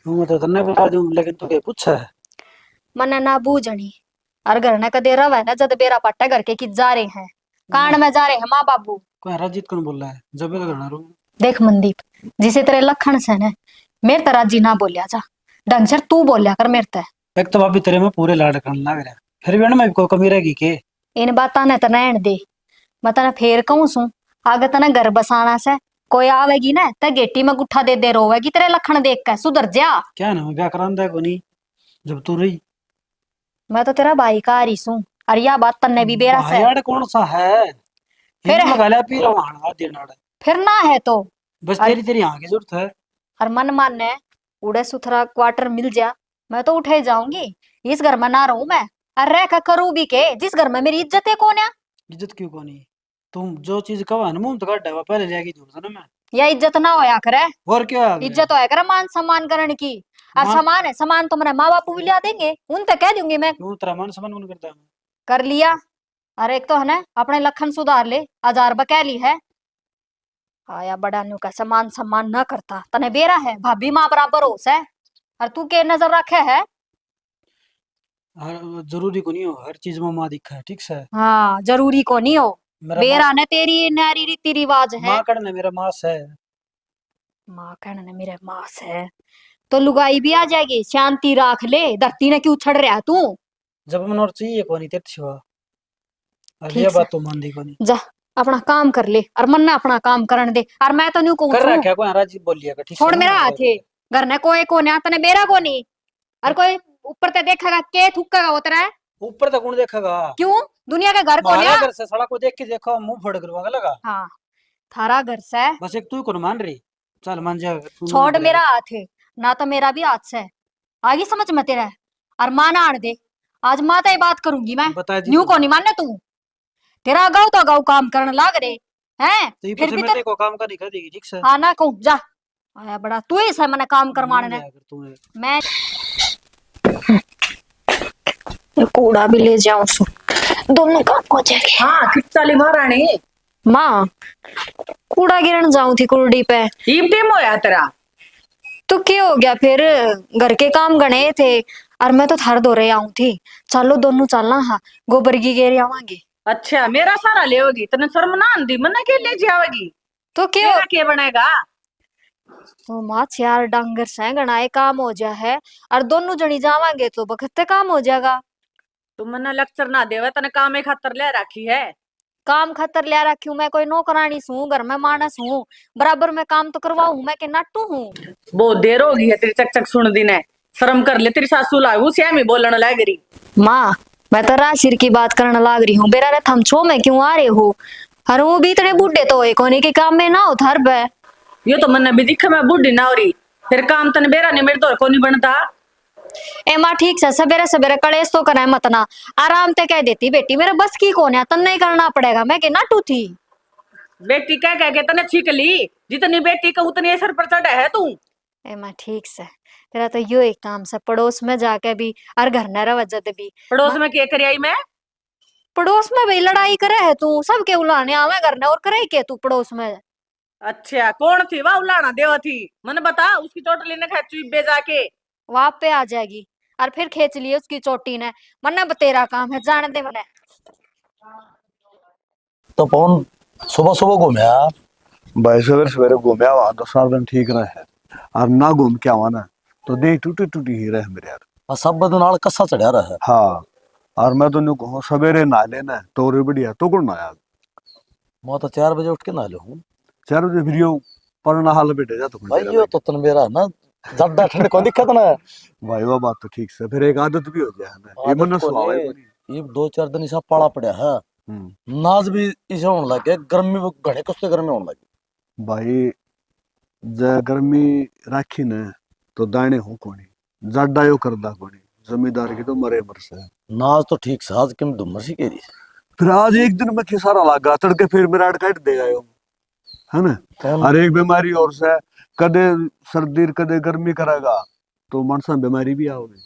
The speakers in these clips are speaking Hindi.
मैं तो तन्ने बता दूं लेकिन तू क्या पूछा है। मने ना बूझनी। और घर ने कदे रवा है ना जद बेरा पट्टा घर के कि जा रहे हैं कांड मैं में जा रहे हैं माँ बाबू। कोई राजीत कौन बोल रहा है जब भी तो करना रू। देख मनदीप, जिसे तेरे लखन से ने मेरे तरह जी ना बोलिया जा, ढंग से तू बोलिया कर मेरे ते। एक तो भाभी तेरे में पूरे लाड करने लग रहा है फिर भी ना मैं को कमी रहेगी के। इन बातां ने तो रहन दे। मैं तने फेर कहूं सू, आगे तने घर बसाना से कोई आवेगी ना ते गेटी में गुठा दे दे रोवेगी तेरे लखन देख के सुधर जा। क्या ना मैं ब्याह करांदा है को नहीं जब तू रही। मैं तो तेरा भाई का रही सू, और या बात तन्ने भी बेरा से। भाईयाड़ कौन सा है फिर हिंदू लगा लिया पी रहा हूँ देना फिर ना है तो। बस और तेरी तेरी यहाँ की जरूरत है। और मन माने उड़े सुथरा क्वार्टर मिल जा, मैं तो उठे जाऊंगी। इस घर में ना रहूं मैं, और रह का करूं भी के जिस घर में मेरी इज्जत है कौन है। इज्जत क्यों को नहीं तुम जो चीज कहा ना मुंह तो काट है पहले ले दूर था ना मैं। या इज्जत ना होया करे। और क्या आ गया इज्जत होया करे मान सम्मान करने की। और मां सम्मान है, सम्मान तो मेरे माँ बापू भी लिया देंगे, उन तक कह दूंगी मैं। क्यों तेरा मान सम्मान कौन करता है। कर लिया। और एक तो है ना अपने लखन सुधार ले, 1000 बकैली है। आया बड़ा नु का सम्मान सम्मान न करता तने बेरा है भाभी माँ बराबर होस है। और तू के नजर रखे है। हर जरूरी को नहीं हो हर चीज में माँ दिखा है ठीक से। हाँ जरूरी को नहीं हो। मेरा माँ बेरा ने तेरी नारी रीति रिवाज है। माँ करना मेरा मास है। माँ कहना ने मेरे मास है तो लुगाई भी आ जाएगी, शांति राख ले, धरती ने क्यों छड़ रहा तू। जब मन और चाहिए को नहीं तेरे सिवा अब ये ठीक से बात तो मान दी को नहीं। जा अपना काम कर ले, और मन ने अपना काम करने दे, और मैं तो न्यू कहूं कर छू। रखा है कोई राजी बोल लिया ठीक से छोड़ ना मेरा मेरे हाथ है। घर ने कोई को नहीं तने मेरा को नहीं। और कोई ऊपर ते देखेगा के थूकेगा वो तेरा। ऊपर तक कौन देखेगा। क्यों, दुनिया का घर को हमारा नहीं। घर से सड़क को देख के देखो मुंह फड़ करवागा लगा। हाँ थारा घर से। बस एक तू ही को मान रही चल मान जा तू मना छोड़ करेगा। मेरा हाथ है, ना तो मेरा भी हाथ से। आगे समझ में तेरा। और माना आन दे, आज माता ही बात करूंगी मैं। बता जी न्यू तू को नहीं मानने तू। तेरा गाँव तो गाँव काम करने लाग रहे हैं तो ये फिर पीछे भी मेरे तेरे। को काम का दिखा देगी ठीक से। हाँ ना कहूँ जा। आया बड़ा तू ही से मैंने काम करवाने मान ने। जाया कर तू मैं कूड़ा भी ले जाऊं सु, दोनों काम हो जाएंगे। हाँ कितना ली महारानी। माँ कूड़ा गिरन जाऊं थी कुर्डी पे। ईब टेम होया तेरा। तो क्या हो गया फिर, घर के काम गणे थे। और मैं तो थार दो रहे आऊं थी। चलो दोनों चलना हाँ, गोबर की गेरी आवांगे। अच्छा मेरा सारा लेवगी तने शर्म ना आंदी मन्ना के ले जावेगी। तो क्या मेरा के बनेगा। तो माँ चार डांगर से गणाए काम हो जा है। और दोनों जनी जावांगे तो बखते काम हो जाएगा। तू मन्ना लेक्चर ना देवे तने काम एक खातर ले रखी है। काम खतर ले रखी हूं मैं, कोई नौकरानी हूँ, घर में मानस हूँ। बराबर में काम तो करवाऊं मैं के नाटू हूँ। बहुत देर हो गई है तेरी चक चक सुन दी ने। शर्म कर ले तेरी सासू लागू श्यामी बोलने लग रही। माँ मैं तो राशिर की बात करने लाग रही हूँ, बेरा रे थम छो में क्यों आ रहे हो। और वो भी इतने बूढ़े तो है कोने के काम में ना हो थर बे। यो तो मन्ना भी दिखे मैं बुढ़ी ना हो रही। फिर काम तने बेरा ने मेरे तो को नहीं बनता। ए माँ ठीक से सवेरे सवेरे कलेश तो करे मत ना। आराम ते कह देती बेटी मेरे बस की कौन है, तन नहीं करना पड़ेगा मैं के नाटू थी। बेटी कह के तने छीक ली। जितनी बेटी का उतनी असर पर चढ़ा है तू। ए माँ ठीक से, तेरा तो यो एक काम से पड़ोस में जाके भी और घर न रह जद भी। पड़ोस में के कर आई मैं। पड़ोस में भाई लड़ाई करे है तू, सबके उलाने आवे घर ने और करे के तू पड़ोस में। अच्छा कौन थी वाह उलाना देवा थी मन बता उसकी चोट लेने खेचू बे जाके। वहां पे आ जाएगी और फिर खींच लिए उसकी चोटी ने। मन्ना तेरा काम है जाने दे मने। तो पवन सुबह सुबह घूमया। भाई सवेरे सवेरे घूमया वहां तो सारा दिन ठीक रहे और ना घूम के आवा ना तो देह टूटी टूटी ही रहे मेरे यार। और सब बदन नाल कसा चढ़ा रहा है। हाँ और मैं तो न्यू कहूँ सवेरे नहा लेना तो रे बढ़िया तो कौन नहाया। मैं तो 4 बजे उठ के नहा हूँ 4 बजे फिर यो पर नहा ले बेटे जा तो भाई। यो तो तन मेरा ना ज्यादा ठंड को दिक्कत ना है भाई वो बात तो ठीक से फिर एक आदत भी हो जाए ना ये आदत मन को स्वभाव है नहीं। कोनी। ये 2-4 दिन ऐसा पाला पड़ा है। नाज भी ऐसा होने लगे गर्मी में घने कुछ गर्मी होने लगी। भाई ज गर्मी राखी ने तो दाने हो कोनी जाडा यो करदा कोनी जमींदार की तो मरे मरसे। नाज तो ठीक से आज किम धुमर सी केरी फिर आज एक दिन में खिसारा लगा तड़के फिर मेरा काट देगा यो है ना। कौन हर एक बीमारी और से कदे सर्दी कदे गर्मी करेगा तो मानसा बीमारी भी आओगे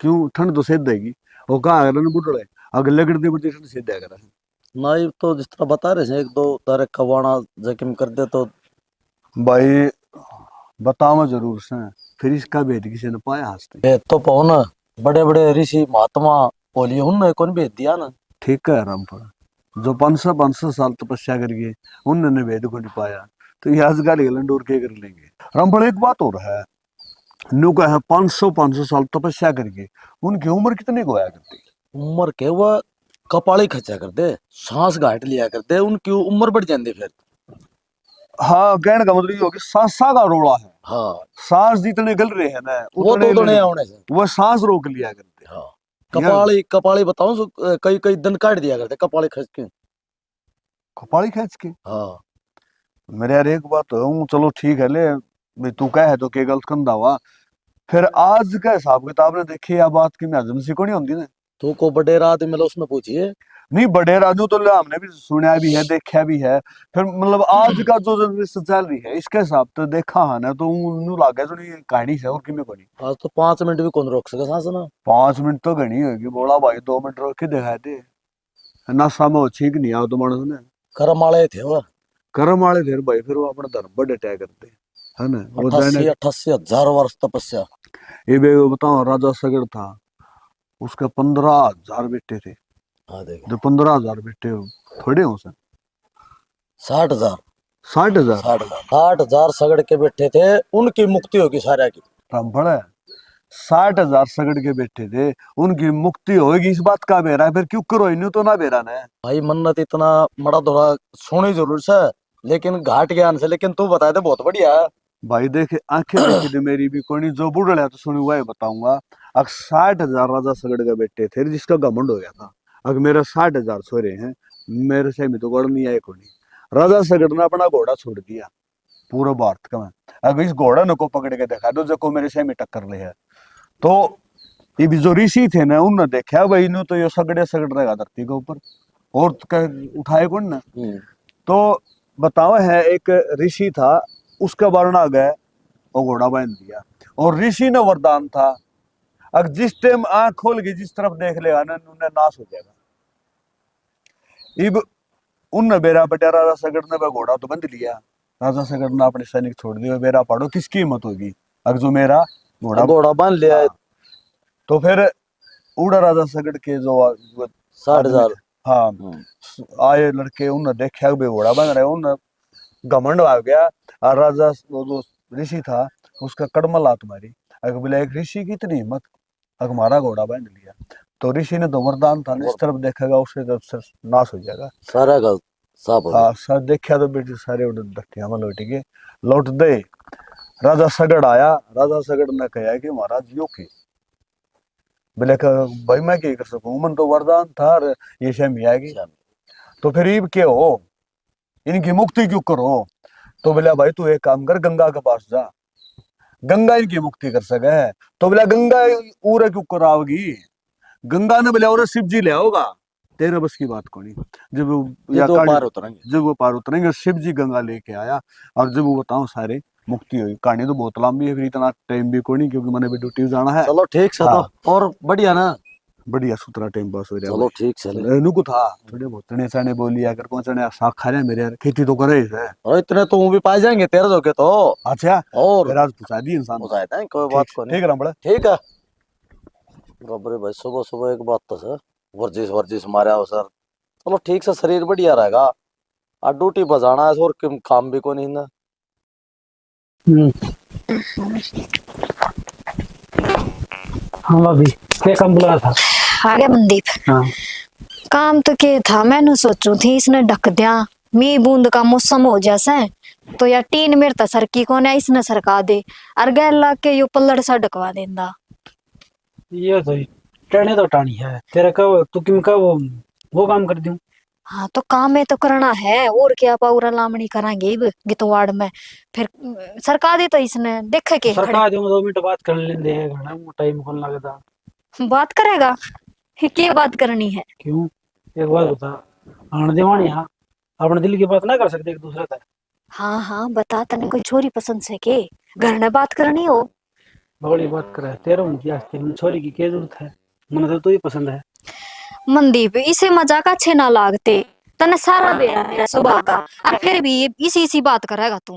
क्यों ठंड तो सेध देगी वो कहा अगर बुढ़े अगर लगड़ दे बड़ी ठंड सेध देगा। ना ये तो जिस तरह बता रहे थे 1-2 तारे कवाना जकिम कर दे तो भाई बताओ जरूर से फिर इसका भेद किसी ने पाया हंसते। ये तो पाओ ना, बड़े बड़े ऋषि महात्मा बोलिए उनने कौन भेज दिया ना। ठीक है रामफल, जो 500 साल तपस्या करिए उन्होंने वेद को नहीं पाया, तो ये आजकल गलंडोर के कर लेंगे। रामफल एक बात और है, नु का है 500 साल तपस्या करके उनकी उम्र कितनी को आया करती? उम्र के वह कपाली खर्चा कर दे, सांस घाट लिया कर दे, उनकी उम्र बढ़ जाती फिर। हाँ, कहने का मतलब ये हो कि सांसा का रोड़ा है। हाँ सांस जितने गल रहे हैं ना वो तो उतने होने से। वह सांस रोक लिया करते। हाँ कपाली कपाली बताऊं सो कई कई दिन काट दिया करते कपाली खर्च के। कपाली खींच के। हाँ मेरे यार एक बात हूँ, चलो ठीक है ले भाई, तू कह है तो के गलत कंधा हुआ, फिर आज का हिसाब किताब ने देखे या बात की हजम सी को नहीं होती ना। तू को बड़े रात मिलो उसने पूछिए। नहीं बड़े राजू तो हमने भी सुना भी है, देखा भी है, फिर मतलब आज का जो जनरेशन चल रही है इसके हिसाब से देखा है ना, तो यूं लागे तो नहीं कहानी से और कि में कोनी। आज तो 5 मिनट भी कौन रोक सके सांस ना। 5 मिनट तो घनी होगी, बोला भाई 2 मिनट रोक के दिखा दे ना, सामो ठीक नहीं आओ तो मानस ने कर्म वाले थे वो। कर्म वाले थे भाई, फिर वो अपना धर्म बड़े तय करते है ना। वो 88 हजार वर्ष तपस्या। ये भी बताओ, राजा सगड़ था, उसके 15,000 बेटे थे। हाँ देख जो 15,000 बेटे हो थोड़े हो सर, 60,000 60,000 60,000 सगड़ के बैठे थे, उनकी मुक्ति होगी सारा की। रामफल है, 60,000 सगड़ के बेटे थे, उनकी मुक्ति होगी, इस बात का बेरा है, फिर क्यों करो इन्हें तो ना बेरा ना। भाई मन्नत इतना बड़ा थोड़ा सोनी जरूर से, लेकिन घाट ज्ञान से, लेकिन तू बताए तो बहुत बढ़िया है। भाई देखे आंखें देखी थी मेरी भी कोई नहीं, जो बुढ़ है तो सुनी हुआ है बताऊंगा। अब 60,000 राजा सगड़ के बेटे थे जिसका घमंड हो गया था, अगर मेरे 60,000 सोरे हैं, मेरे से में तो गौड़ नहीं आए कोई। राजा सगड़ ने अपना घोड़ा छोड़ दिया पूरा भारत का, अगर इस घोड़ा ने को पकड़ के देखा दो जो मेरे से में टक्कर ले है, तो ये भी जो ऋषि थे ना उन्होंने देखा भाई इन्हों तो ये सगड़े सगड़ रहेगा धरती के ऊपर, और उठाए कौन ना। तो बताओ है एक ऋषि था, उसका वर्ण आ गया और घोड़ा बांध दिया, और ऋषि ने वरदान था अगर जिस टाइम आंख खोल के जिस तरफ देख लेगा ना उन्हें नाश हो जाएगा। इब उन बेरा बटा राजा सगड़ ने घोड़ा तो बंद लिया, राजा सगड़ ने अपने सैनिक छोड़ दिए, बेरा पाड़ो किसकी हिम्मत होगी अगर जो मेरा घोड़ा बांध लिया है। तो फिर उड़ा राजा सगड़ के जो 60,000 हाँ आए लड़के, उन्हें देखा भाई घोड़ा बन रहे, उन्हें घमंड आ गया, और राजा वो जो ऋषि था उसका कड़मल लात मारी, अगर बोला एक ऋषि की इतनी हिम्मत, अगर हमारा घोड़ा बांध लिया, तो ऋषि ने तो वरदान था इस तरफ देखेगा उससे तरफ नाश हो जाएगा सारा गल साफ हो गया। हाँ सर देखा तो बेटे सारे धक्के में लौट गए, लौट दे। राजा सगड़ आया, राजा सगड़ ने कहा कि महाराज यो के बोले भाई मैं क्या कर सकूं, मन तो वरदान था और ये शमी आएगी, तो फिर ये क्या हो, इनकी मुक्ति क्यों करो। तो बोला भाई तू एक काम कर, गंगा के पास जा, गंगा इनकी मुक्ति कर सके है। तो बोला गंगा उरे क्यों कराओगी, गंगा ने बोला और शिव जी ले आओगा, तेरे बस की बात कोनी। जब वो पार उतरेंगे शिव जी गंगा लेके आया, और जब वो बताऊं सारे मुक्ति हुई। कहानी तो बहुत लंबी है, फिर इतना टाइम भी कोई नहीं क्योंकि मैंने भी ड्यूटी जाना है। चलो ठीक से। हाँ। तो और बढ़िया ना, बढ़िया सुतरा टाइम पास हो रहा है। चलो ठीक से। नुकु था थोड़े बहुत चने चने बोली अगर कौन चने साग खा रहे हैं मेरे यार, खेती तो करे है। और इतने तो भी पाए जाएंगे तेरे जो के तो। अच्छा और फिर आज पूछा दी इंसान पूछाए थे कोई बात को नहीं। ठीक है बड़ा ठीक है गबरे भाई, सुबह सुबह एक बात तो सर वर्जिश मारे हो सर। चलो ठीक से, शरीर बढ़िया रहेगा, आ ड्यूटी बजाना है और काम भी को नहीं ना। हाँ भाभी क्या काम बुलाया था? आ गया मनदीप। हाँ काम तो क्या था, मैंने सोचू थी इसने ढक दिया, मी बूंद का मौसम हो जैसे, तो यार टीन मेरे तो सरकी को ने इसने सरका दे, और गैर ला के यो पल्लड़ सा ढकवा देंदा। ये तो टहने तो टाणी है तेरा का, तू किम का वो काम कर दूं। हाँ तो काम है तो करना है, और क्या पाउरा लामणी करांगे इब गितवाड़ में, फिर सरका दे तो इसने देखे के सरकार जो 2 मिनट बात कर लेंदे है, घना टाइम कौन लगता। बात करेगा, क्या बात करनी है? क्यों एक बात बता, आन देवानी हाँ अपने दिल की बात ना कर सकते एक दूसरे तक। हाँ हाँ बता, तने कोई छोरी पसंद से के घर में बात करनी हो? बड़ी बात करे तेरे उनकी आस्ते छोरी की क्या जरूरत है, मन तो ही पसंद है। मनदीप इसे मजाक अच्छे ना लागते, तने सारा बेड़ा मेरा स्वभाव का, और फिर भी इसी बात करेगा तू।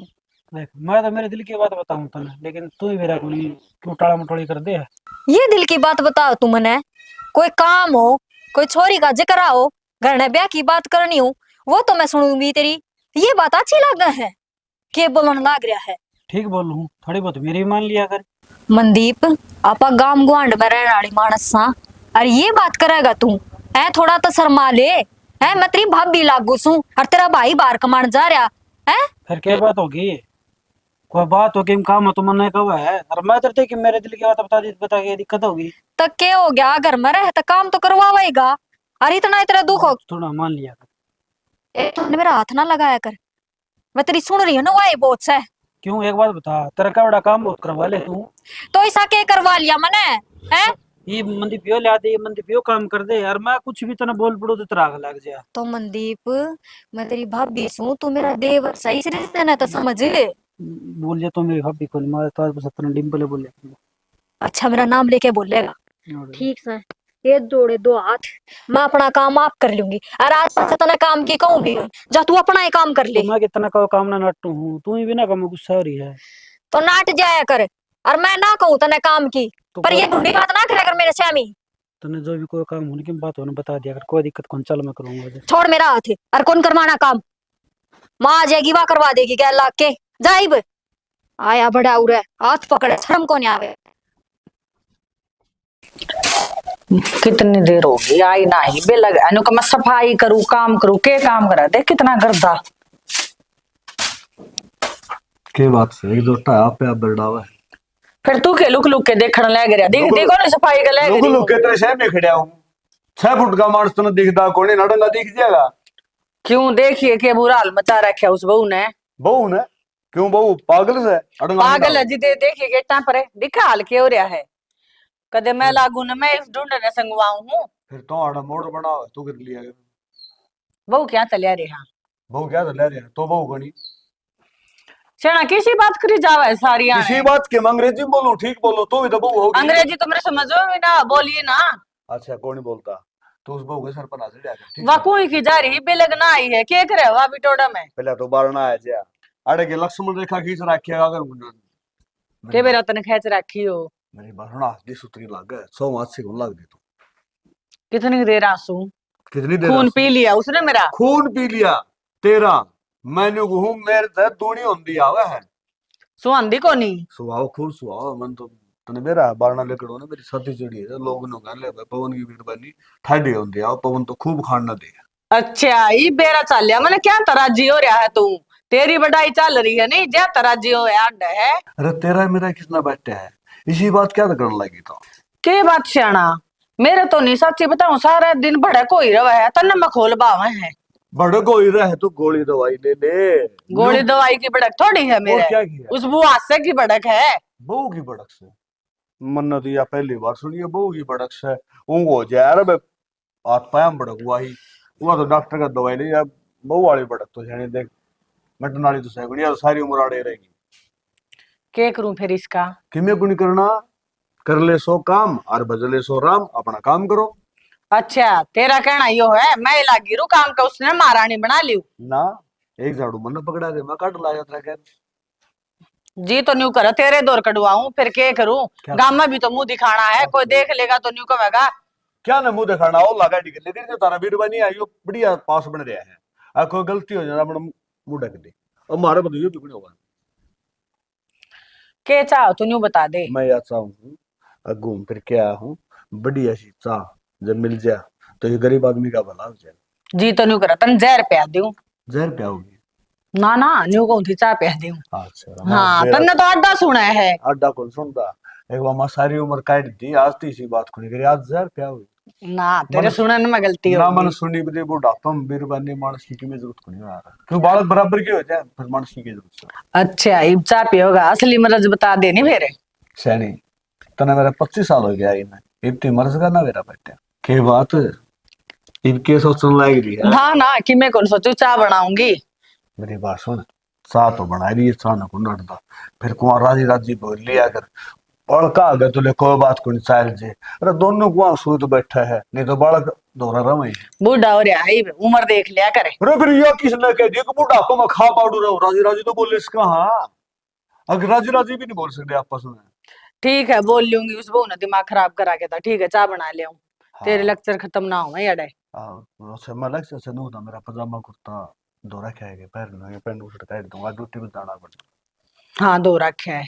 देख मैं तो मेरे दिल की बात बताऊं तने, लेकिन तू ही मेरा कोई क्यों टाला मटोली कर दे। ये दिल की बात बताओ तुमने। कोई काम हो, कोई छोरी का जिक्र हो, घर ने ब्याह की बात करनी हो, वो तो मैं सुनूंगी तेरी। ये बात अच्छी लग है के बोलन लाग रहा है। ठीक बोल हूँ, थोड़ी बहुत मेरी भी मान लिया कर। मनदीप, आपा गांव गुआंड में रहने वाली मानस सा, अरे ये बात करेगा तू? है थोड़ा तो शर्मा ले। है मैं तेरी भाभी लागू सू और तेरा भाई बाहर कमाने जा रहा है। फिर क्या बात होगी? कोई बात हो कि काम हो तो मन कब है, और मैं तो कि मेरे दिल की बात बता के दिक्कत होगी। तक के हो गया, घर में रह तो काम तो करवाएगा। अरे इतना इतना दुख हो। थोड़ा मान लिया कर। ए तूने मेरा हाथ ना लगाया कर, मैं तेरी सुन रही हूँ ना वाई बहुत से। क्यों, एक बात बता, तेरा का बड़ा काम बहुत करवा ले तू। तो ऐसा के करवा लिया मैंने? है ये मंदी पियो ला दे, ये मंदी पियो काम कर दे यार, मैं कुछ भी तना बोल पड़ू तो तेरा आग लग जाए। तो मनदीप, मैं तेरी भाभी सू, तू मेरा देवर सही से रिश्ते ना तो समझ। बोल जा तो मेरी भाभी को नहीं, मारे तार बस अपना डिंपल बोले। अच्छा मेरा नाम लेके बोलेगा? ठीक है, ये जोड़े दो हाथ, मैं अपना काम आप कर लूंगी। और आज से तना काम की कहूंगी, जा तू अपना ही काम कर ले। तो मैं कितना का काम ना नाटू हूँ, तू ही बिना काम में गुस्सा हो रही है। तो नाट जाया कर, और मैं ना कहूँ तने काम की, तो पर ये ढूंढी बात ना करे कर मेरे स्वामी। तूने जो भी कोई काम होने की बात होने बता दिया, अगर कोई दिक्कत कौन, चल मैं करूंगा। छोड़ मेरा हाथ, और कौन करवाना काम? माँ आ जाएगी, वह करवा देगी क्या लाग के जाइब। आया बड़ा उरे, हाथ पकड़े, शर्म को नहीं आवे। कितनी देर हो गई आई ना ही बे लगा नु मैं सफाई करूं काम करूं के काम करा दे कितना गर्दा। के बात से एक दो टाया पे आप बरडावा है। फिर तू के लुक लुक के देखण लग गया, देख देखो ना सफाई कर लग लोग गया। लोग के तेरे शहर में खड़िया हूं, 6 फुट का मानस तो दिखदा कोने नडंगा दिख जाएगा। क्यों देखिए के बुरा हाल मचा रखा उस बहू ने। बहू ने क्यों, बहू पागल से अडंगा पागल है जी, दे देखिए गेटा पर दिखा हाल के हो रहा है। कदे मैं लागू न मैं इस ढूंढने संगवाऊ हूं। फिर तो आड़ा मोड़ बना तू कर लिया। बहू क्या चलिया रे? हाँ बहू क्या ले रहे तो बहू गणी सेना किसी बात करी जावे सारी किसी बात के अंग्रेजी बोलो, ठीक बोलो तो भी तो बहू होगी। अंग्रेजी तो मेरे समझो भी ना, बोलिए ना। अच्छा कौन नहीं बोलता, तो उस बहू के सर पर नाच जाएगा। वह कोई की जा रही बेलग ना आई है के करे वह बिटोड़ा में। पहले तो बारना आया जा अड़े के लक्ष्मण रेखा खींच रखिएगा अगर के बेरा तने खेच रखी हो। मेरी बारना दी सुतरी लग गए 100 मास से लग दी तू। कितनी देर आंसू कितनी देर खून पी लिया उसने मेरा। खून पी लिया तेरा, मैंने कहूं मेरे ते दूनी होंदी आवे है सुहांदी को नहीं सुहाव खूब सुहाव मन तो तने मेरा बारना लेकर ना मेरी छाती चढ़ी है लोग नो कहने लगे पवन की मेहरबानी ठाडी होंदी आ पवन तो खूब खाना दे। अच्छा ये बेरा चल लिया मैंने क्या तराजी हो रहा है तू, तेरी बढ़ाई चल रही है नहीं जा तराजी हो यार है। अरे तेरा मेरा कितना बैठा है इसी बात क्या करने लगी तो के बात सियाना मेरे तो नहीं सच्ची बताऊं सारा दिन भड़क हो ही रहा है तन्ने में खोल बावे है। भड़क हो ही रहा है तो गोली दवाई ले ले। गोली दवाई की भड़क थोड़ी है और मेरे, क्या किया उस बुआसे की भड़क है। बहू की भड़क से मन्नत या पहली बार सुनिए बहू की भड़क से ऊँग हो जाए। अरे हाथ पाया में भड़क हुआ ही हुआ तो डॉक्टर का दवाई ले, अब बहू वाली भड़क तो जाने देख मटन वाली तो सही तो सारी उम्र आड़े रहेगी। के करूं फिर इसका? किमे को नहीं करना, कर ले सो काम और बजले सो राम, अपना काम करो। अच्छा तेरा कहना यो है मैं लागी रू काम का उसने महारानी बना लियो ना एक झाड़ू मन पकड़ा दे मैं काट ला जाता है जी। तो न्यू करो तेरे दौर कटवाऊं फिर के करूं, गांव में भी तो मुंह दिखाना है, कोई देख लेगा तो न्यू कहेगा क्या न मुंह दिखाना हो लगा टिक लेकिन जो तारा बीरबानी आई बढ़िया पास बन रहा है। आ कोई गलती हो जाए अपना मुंह ढक दे और मारे बताइए भी होगा के चाहो तो न्यू बता दे। मैं या चाहूँ घूम फिर के आया हूँ बढ़िया सी चाह जब मिल जाए तो ये गरीब आदमी का भला हो जाए। जी तो न्यू करा तन जहर पिया दूं। जहर पियाओगी? ना ना न्यू कहूं थी चाह पिया दूं। अच्छा हाँ तन्ने तो अड्डा सुना है। अड्डा कौन सुनता, एक बार मैं सारी उम्र काट दी आज तीसरी बात खुली करी आज जहर पियाओगी ना तेरे सुनने में गलती ना मन होगी। सुनी बदे बुढ़ापा में बीरबानी मानस की में जरूरत को नहीं आ रहा क्यों बालक बराबर के हो जाए फिर मानस की जरूरत है। अच्छा इब चाह पियोगा असली मर्ज बता देनी मेरे सैनी तना मेरा 25 साल हो गया इन्हें इतनी मर्ज का ना मेरा बेटा के बात इनके सोचने लग रही है। ना ना कि मैं कौन सोचू चाह बनाऊंगी। मेरी बात सुन चाह तो बना रही है चाह ना को नटदा फिर कुआं राजी राजी बोल लिया कर बड़का आ गया तुले कोई बात को नहीं चाल जे अरे दोनों कुआं सूत बैठा है नहीं तो बालक दोहरा रहा बूढ़ा हो रहा है उम्र देख लिया करे। अरे फिर ये किसने कह दिया कि बुढ़ापा में खा पाड़ू रहो राजी राजी तो बोले इसका हाँ अगर राजी राजी भी नहीं बोल सकते आपस में। ठीक है बोल लूंगी, उस बहू ने दिमाग खराब करा के था। ठीक है चाय बना ले आऊं, तेरे हाँ लेक्चर खत्म ना हो यार। हाँ उससे मैं लग से नहीं होता मेरा पजामा कुर्ता धो रखा है पैर में पैंट शर्ट काट दूंगा ड्यूटी पे जाना पड़ेगा। हाँ दो रखे है,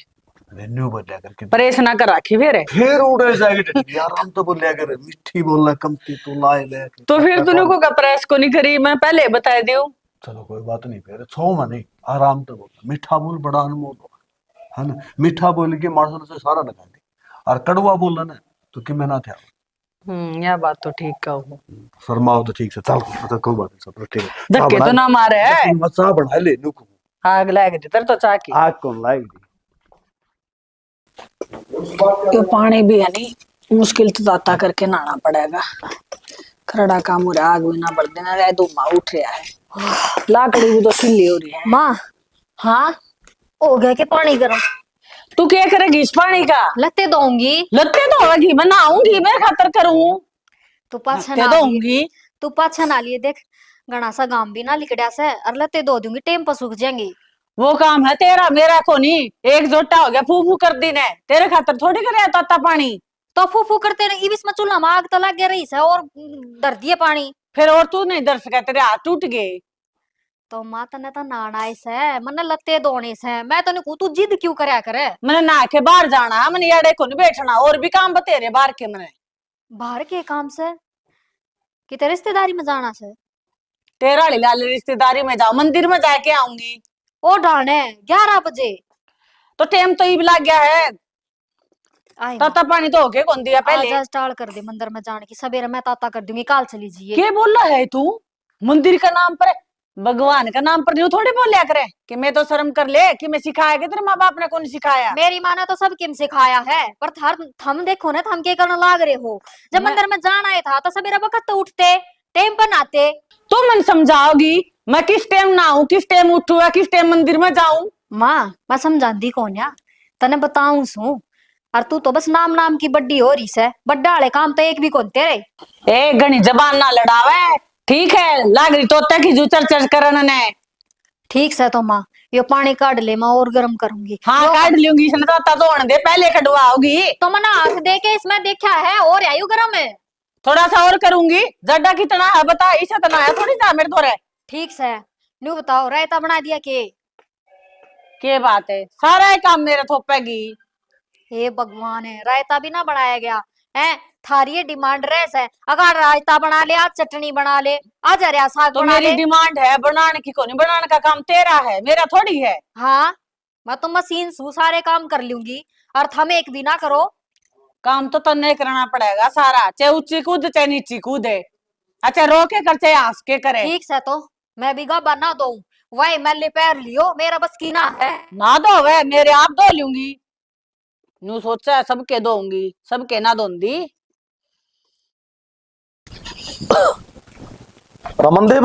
रेन्यू बोल लिया करके परेश ना कर रखी फिर उड़े जाएगी टट्टी यार हम तो बोल लिया कर मिठी बोलना कमती तू लाए ले तो फिर तूने को का प्रेस को नहीं करी, मैं पहले बता दियो। चलो कोई बात नहीं फिर छो में नहीं आराम तो बोल मीठा बोल बड़ा अनमोल है ना मीठा बोल के मार्शल से सारा लगा दे और कड़वा बोलना ना तो कि मैं ना था यह बात तो ठीक कहूँ। शर्माओ तो ठीक से चल तो कोई बात नहीं सब ठीक है धक्के तो ना मारे है, मचा बना ले नुक आग लग दी तेरे तो चाकी। आग कौन लाएगी क्यों पानी भी है नहीं, मुश्किल तो दाता करके नहाना पड़ेगा। खरड़ा काम हो रहा है, आग भी ना बढ़ देना रहे, धुआं उठ रहा है, लाकड़ी भी तो खिल्ली हो रही है। माँ हाँ हो गया कि पानी गर्म? तू क्या करेगी इस पानी का? लत्ते दूंगी। लत्ते धोएगी, मैं नहाऊंगी, मैं खातर करूँ, तू पाछा लत्ते ना लिए, धोऊंगी। तू पाछा ना लिए देख घना सा गाम भी ना लिकड़ा से और लत्ते धो दूंगी टेम पर सूख जाएंगी। वो काम है तेरा, मेरा को नहीं। एक जोटा हो गया, फू फू कर दी ने, तेरे खातर थोड़ी करे ताता पानी। तो फू फू करते रहे इबिस में चूल्हा में आग तो लग गया रही है और डर दिए पानी। फिर और तू नहीं डर सका, तेरे हाथ टूट गए। तो माँ तने तो नाना से मने लत्ते धोने से मैं तो नहीं तू जिद क्यों करया करे? मैंने नहा के बाहर जाना, मैंने याडे को नहीं बैठना, और भी काम बतेरे बाहर के मैंने। बाहर के काम से कि तेरे रिश्तेदारी में जाना से? तेरा लाल रिश्तेदारी में जाओ, मंदिर में जाके आऊंगी। ओ डाने 11 बजे तो टाइम तो इब लग गया है, आई ताता पानी तो होके कौन दिया पहले। आज टाल कर दे मंदिर में जाने की, सवेरे मैं ताता कर दूंगी, काल चली जाइए। क्या बोल रहा है तू? मंदिर का नाम पर, भगवान का नाम पर न्यू थोड़ी बोल लिया करे कि मैं तो शर्म कर ले कि मैं सिखाया कि तेरे माँ बाप ने कौन सिखाया। मेरी माँ ने तो सब किम सिखाया है, पर थम देखो ना थम के करने लाग रहे हो। जब मंदिर में जाना है था तो सवेरे वक्त तो उठते टाइम पर नहाते। तो मन समझाओगी मैं किस टाइम नहाऊं, किस टाइम उठूं, किस टाइम मंदिर में जाऊं? माँ मैं समझाती कौन या तने बताऊं सू, और तू तो बस नाम नाम की बड्डी हो रही से, बड्डा वाले काम तो एक भी कौन तेरे। ए घनी जबान ना लड़ावे, ठीक है? लाग रही तोते की जू चर चर करन ने। ठीक से तो माँ यो पानी काट ले, मैं और गर्म करूंगी। हाँ काट लूंगी, इसने ताता धोने दे, पहले कटवाओगी। तो मैंने आंख दे के इसमें देखा है और आयु गर्म है। थोड़ा सा और करूंगी, जड्डा कितना है बता, इसे तना है थोड़ी सा मेरे थोड़े। ठीक से न्यू बताओ रायता बना दिया के बात है, सारा ही काम मेरे थोपेगी। हे भगवान है, रायता भी ना बनाया गया है? थारी ये डिमांड रेस है, अगर रायता बना ले, आज चटनी बना ले, आज हरिया साग तो बना मेरी ले। डिमांड है बनाने की, कोनी बनाने का काम तेरा है, मेरा थोड़ी है। हाँ मैं तो मशीन से सारे काम कर लूंगी और थम एक भी ना करो। काम तो तन्ने करना पड़ेगा सारा, चाहे ऊंची कूद चाहे नीची कूदे। अच्छा रो के कर चाहे हंस के करे। ठीक से तो मैं भी गा बना दो, वही मैंने पैर लियो, मेरा बस की ना है। ना दो वे मेरे आप धो लूंगी, नू सोचा है सबके दोंगी, सबके ना दोंदी। रमनदीप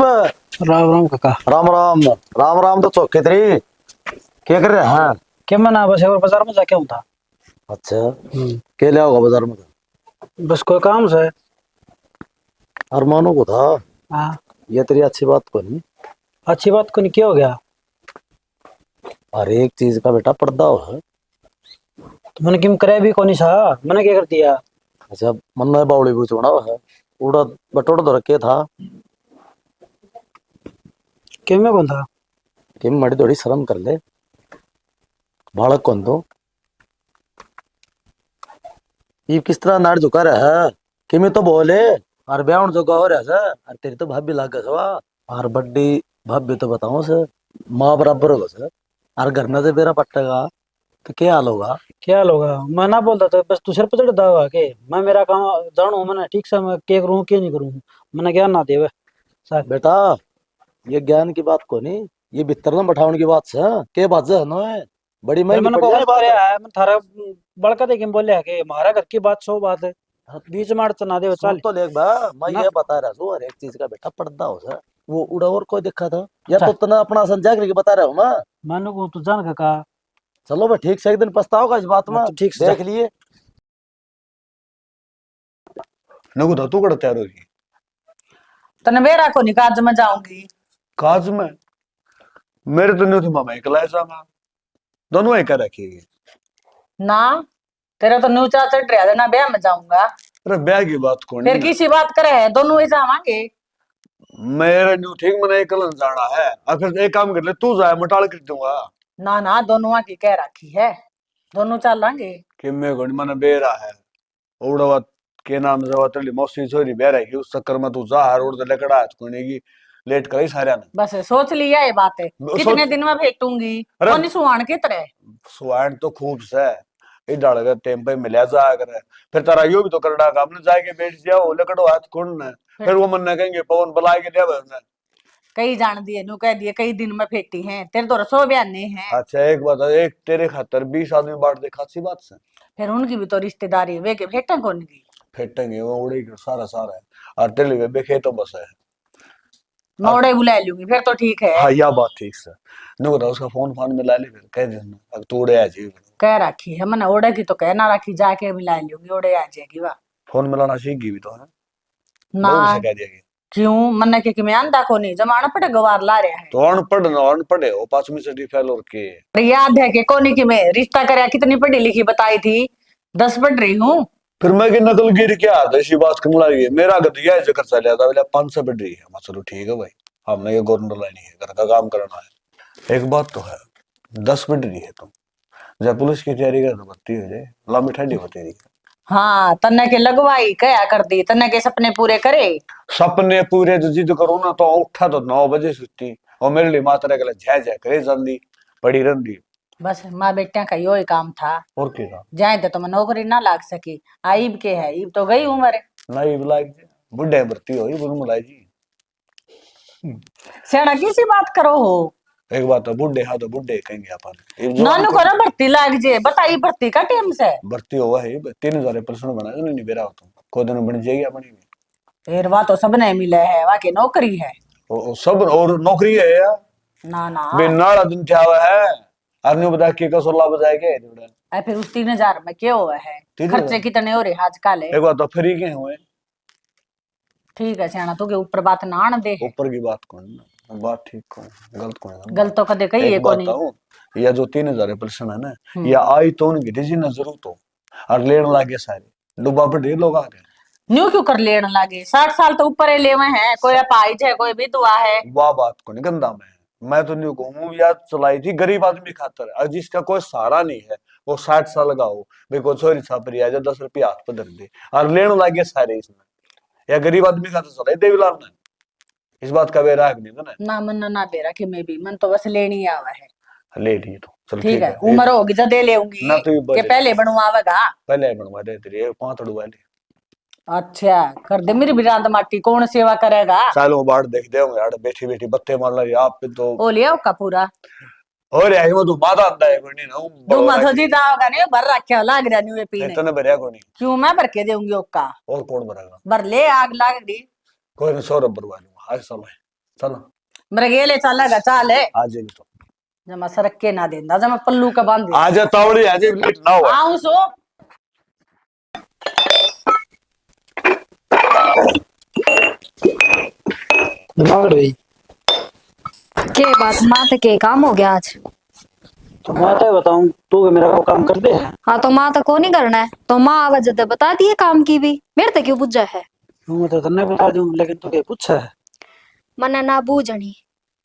राम राम काका। राम राम राम राम तो चौके तेरी क्या कर रहे हैं? क्या मना बस और बाजार में जाके हूं था। अच्छा क्या लिया होगा बाजार में? बस कोई काम से। अरमानों को था। हाँ ये तेरी अच्छी बात को नहीं। अच्छी बात को नहीं, क्या हो गया? हर एक चीज का बेटा पर्दा हो है। तो मैंने किम करे भी कोनी सा, मैंने क्या कर दिया? अच्छा मन में बावड़ी पूछ बना है उड़ा बटोड़ तो रखे था किम में कौन था? कि मड़ी थोड़ी शर्म कर ले, बालक कौन तो ये किस तरह नाड़ झुका रहा है कि मैं तो बोले और ब्याह जो हो रहा है और तेरी तो भाभी लाग गया और बड्डी भाभी तो बताऊं से माँ बराबर होगा सर और घर में से बेरा पट्टेगा तो क्या हाल होगा? क्या हाल होगा? मैं ना बोलता था, बस तू सिर पर चढ़ता हुआ के मैं मेरा काम जानू, मैंने ठीक से मैं क्या करूँ क्या नहीं करूँ, मैंने ज्ञान ना देवे साहब। बेटा ये ज्ञान की बात को नहीं, ये भीतर न बैठाने की बात है के बात है नो है बड़ी महंगी मैंने पड़ जाए बात है। मैं थारा बड़का देखे बोले कि हमारा घर की बात 100 बात है, बीच में अड़चन ना दे। सुन चल तो लेख बा मैं ना। ये बता रहा हूँ हर एक चीज का बेटा पर्दा हो सर वो उड़ा और कोई देखा था या चल। तो तना अपना समझा करके बता रहा हूँ ना। मैंने को तू जान काका। चलो भाई ठीक से एक दिन पछताओगा इस बात में तो ठीक से देख लिए। नको था तू कड़ा तैयार होगी तने मेरा को निकाज में जाऊंगी। काज में मेरे तो नहीं थी मामा इकला ऐसा मैं दोनों एक रखेगी। ना तेरा तो न्यूचा चढ़ रहा है ना, ब्याह में जाऊंगा। अरे ब्याह की बात कौन फिर है? किसी बात करे है, दोनों ही जावांगे। मेरा न्यू ठीक मैंने एक कलन जाना है। और फिर एक काम कर ले, तू जाए मटाल कर दूंगा। ना ना, दोनों की कह रखी है, दोनों चलेंगे। कि मैं कोनी मैंने बेरा है ओड़वा के नाम से वातली मौसी छोरी बेरा है कि उस चक्कर में तू जा हर ओड़ दे लकड़ा है कोनी की लेट करे सारे ने। बस सोच लिया ये बात है, सोच- कितने दिन में भेटूंगी। अरे कौन सुहान की तरह। स्वाइन तो खूब से ये डाल के टेम पे मिला जा करे। फिर तारा यो भी तो करड़ा काम ने जाके बैठ जाओ लकड़ो हाथ कौन ने। फिर वो मन ने कहेंगे पवन बुला के ले ने। कई जान दिए नु कह दिए कई दिन में फेटी हैं, तेरे तो रसो बयाने हैं। अच्छा एक बात है, एक तेरे खातर 20 आदमी बांट दे खासी बात से। फिर उनकी भी तो रिश्तेदारी है, वे के भेटा कौन की। फेटेंगे वो उड़ी के सारा सारा है और तेरे लिए बेखे तो बस है। मौड़े बुला लूंगी फिर तो ठीक है। हाँ या बात ठीक से नो बता उसका फोन फोन मिला ले फिर कह देना अब तू उड़े आ जी। कह रखी है मैंने, ओड़े की तो कह ना रखी, जाके मिला लूंगी, ओड़े आ जाएगी वाह। फोन मिलाना सीख गई भी तो है ना लोग से कह दिया कि क्यों मन्ने के कि मैं आंदा को नहीं जमाना पड़े गवार ला रहा है। तो अनपढ़ ना अनपढ़े हो 5वीं से फेल और के। और याद है कि कोनी की मैं रिश्ता कराया कितनी पढ़ी लिखी बताई थी, 10 पढ़ रही हूँ। फिर मैं की नकल गिर के आता इसी बात को मिला रही है मेरा गदिया ऐसे खर्चा लिया था बोले 5 से बढ़ रही है। मैं चलो ठीक है भाई हमने ये गवर्नर लाइन है घर का काम करना है। एक बात तो है 10 बढ़ रही है तुम जब पुलिस की तैयारी कर तो भर्ती हो जाए लंबी ठंडी होती रही। हाँ तन्ने के लगवाई क्या कर दी, तन्ने के सपने पूरे करे। सपने पूरे जो जिद करो ना तो उठा तो 9 बजे सुती और मेरे लिए माता गला झै झै करे जल्दी पड़ी रही। बस माँ बेटिया का यो ही काम था। और क्या जाए तो मैं नौकरी ना लाग सकी, आईब के है ईब तो गई उम्र। नहीं बुलाए बुढ़े भर्ती हो बोल मुलाई जी। सेना किसी बात करो हो। एक बात है बुढ़े हाँ तो बुढ़े कहेंगे अपन नानू को ना भर्ती लाग जे, बताई भर्ती का टाइम से। भर्ती हुआ है 3000 परसेंट बना नहीं बेरा हो तुम को दिन बन जाएगी अपनी भी। फिर वह तो सब नहीं मिले है, वहाँ की नौकरी है। सब और नौकरी है यार ना ना बिना दिन क्या हुआ है आदमी बता के का 16 बजाएगा ऐ फिर उस 3000 में क्या हुआ है, 3000 खर्चे कितने हो रहे आजकल है। एक बात तो फ्री के हुए ठीक है सियाना तो के ऊपर बात ना आन दे। ऊपर की बात कौन बात ठीक कौन गलत कौन है? गलत तो कदे कही है एक बात कोनी। बताऊं या जो 3000 परसेंट है ना या आई तो उनकी डिजी ना जरूरत हो और लेने लागे सारे डूबा पर ढेर लोग आ गए। न्यू क्यों कर लेने लागे, 60 साल तो ऊपर है लेवे हैं, कोई अपाइज है कोई विधवा है। वाह बात को नहीं गंदा मैं तो नहीं कहूँ यार चलाई थी गरीब आदमी खातर और जिसका कोई सहारा नहीं है वो 60 साल का हो भाई कोई छोरी छापरी आ जा 10 रुपया हाथ पर धर दे और लेने लागे सारे इसमें या गरीब आदमी खातर चलाई देवीलाल ने इस बात का बेरा नहीं था ना मन ना बेरा कि मैं भी मन तो बस लेनी आवा है। ले ली तो चल ठीक है उम्र होगी जब दे लेऊंगी ना तो ये कि बजट- पहले बनवावेगा। पहले बनवा दे तेरे 5 वाले अच्छा कर दे मेरी बिरांत माटी, कौन सेवा करेगा। सालों बाद देख दे यार बैठी बैठी बत्ते मार रही आप पे तो ओ लिया का पूरा और यार वो तो माता अंदा है कोई नहीं ना तू मधो जी दाओगा नहीं भर रखे लाग रहा नहीं पीने। इतने भरिया कोई नहीं क्यों मैं भर के दूंगी ओका, और कौन भरेगा भर ले आग लाग रही। कोई नहीं 100 भरवा लूंगा आज समय चलो मेरे गेले चलेगा चाल है आज ही तो जमा सरक के ना देंदा जमा पल्लू का बांध दे। आज तावड़ी आज लेट ना हो आऊं सो दिमाग रही के बात माँ तो के काम हो गया आज। तो मैं तो बताऊं तू के मेरा को काम कर दे। हाँ तो माँ तो को नहीं करना है तो माँ आवाज जब बता दिए काम की भी मेरे तक क्यों बुझा है। यूं मैं तो तन्ने बता दूं लेकिन तू के पूछा है मने ना बूझनी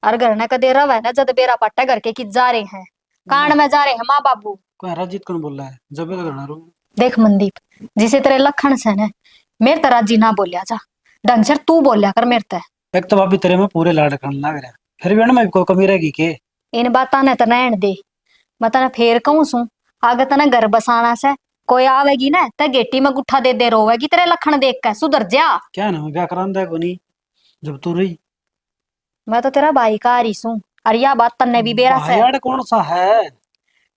और घर ने कदे रवा है ना जब बेरा पट्टा घर के कित जा रहे हैं कांड में जा रहे हैं माँ बाबू। कोई राजीत कौन बोल रहा है जब तो करना रू देख मनदीप जिसे तेरे लखन से ने मेरे तरह जी ना बोलिया जा ढंग से तू बोलिया कर मेरे ते। एक तो भाभी तेरे में पूरे लाड करने लग रहा है फिर भी ना मैं कोई कमी रहेगी के इन बातां ने तो रहन दे मैं तना फेर कहूं सू आगे तना घर बसाना से कोई आवेगी ना तो गेटी में गुट्ठा दे रोवेगी तेरे लखन देख के सुधर जा। क्या ना मैं क्या करांदा है कोनी जब तू रही मैं तो तेरा भाई का रही सू और या बात तन्ने भी बेरा से यार कौन सा है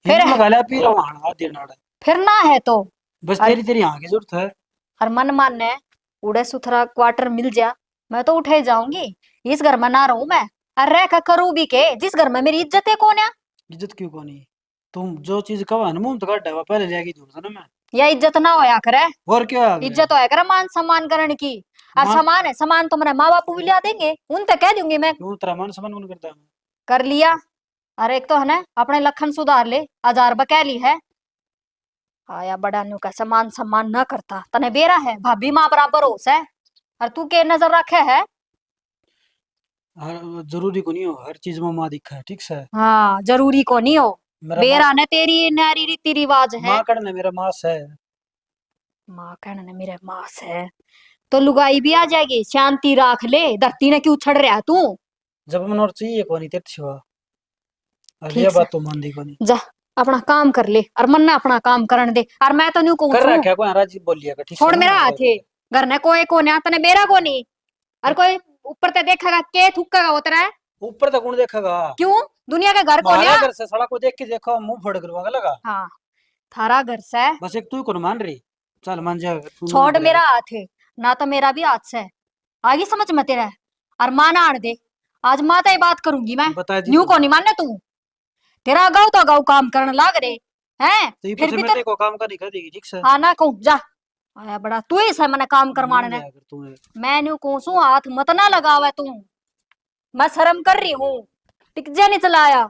फिर फिर लगा लिया पी रहा हूं देना फिर ना है तो बस तेरी तेरी यहाँ की जरूरत है। और मन मानने उड़े सुथरा क्वार्टर मिल जा मैं तो उठे जाऊंगी इस घर में ना रहूं मैं और रह का करूं भी के जिस घर में मेरी इज्जत है कौन है। इज्जत क्यों कोनी तुम जो चीज कवा ना मुंह तो काट है पहले ले आके जरूरत है ना मैं या इज्जत ना होया करे और क्या आ गया? इज्जत होया करे मान सम्मान करने की और मान- सम्मान है सम्मान तो मेरे माँ बापू भी लिया देंगे उन तक कह दूंगी मैं क्यों तेरा मान सम्मान कौन करता है कर लिया अरे एक तो है ना अपने लखन सुधार ले, 1000 बकैली है। आया बड़ा नु का समान सम्मान न करता, तने बेरा है भाभी माँ बराबर होस है। और तू के नजर रखे है। हर जरूरी को नहीं हो हर चीज में माँ दिखा है ठीक से। हाँ जरूरी को नहीं हो, मेरा बेरा ने तेरी नारी रीति रिवाज है। माँ करने मेरा मास है। माँ कहना ने मेरे मास है तो लुगाई भी आ जाएगी। शांति राख ले, धरती ने क्यों उछड़ रहा है तू। जब मन और चाहिए को नहीं तेरे सिवा। अब ठीक ये से बात तो मान दी को नहीं। जा अपना काम कर ले और मन ने अपना काम करने दे। और मैं तो न्यू कहूं कर छू, रखा कोई राजी बोलिए का ठीक छोड़ से मेरा ना। हाथ है। घर ने कोई को नहीं तने बेरा को नहीं। और कोई ऊपर ते देखेगा के थुक्केगा उतरा है। ऊपर तक कौन देखेगा। क्यों दुनिया के घर को हमारा लिया। घर से सड़क को देख के देखो मुंह फोड़ करवागा लगा। हाँ थारा घर से। बस एक तू ही को मान रही। चल मान जा तू छोड़ नहीं मेरा हाथ है ना, तो मेरा भी हाथ से। आगे समझ में तेरा। और माना आड़ दे, आज माता ही बात करूंगी मैं। बता दी न्यू तू। को नहीं मानने तू। तेरा गाँव तो गाँव काम करने लाग रे हैं। तो ये फिर पीछे भी मेरे को काम का नहीं कर देगी ठीक से। आना कहूं जा। आया बड़ा तू ही से मैंने काम करवाने ने। तूने मैं न्यू कहूं सू हाथ मत ना लगावे तू। मैं शर्म कर रही हूँ, टिक जा नहीं चलाया।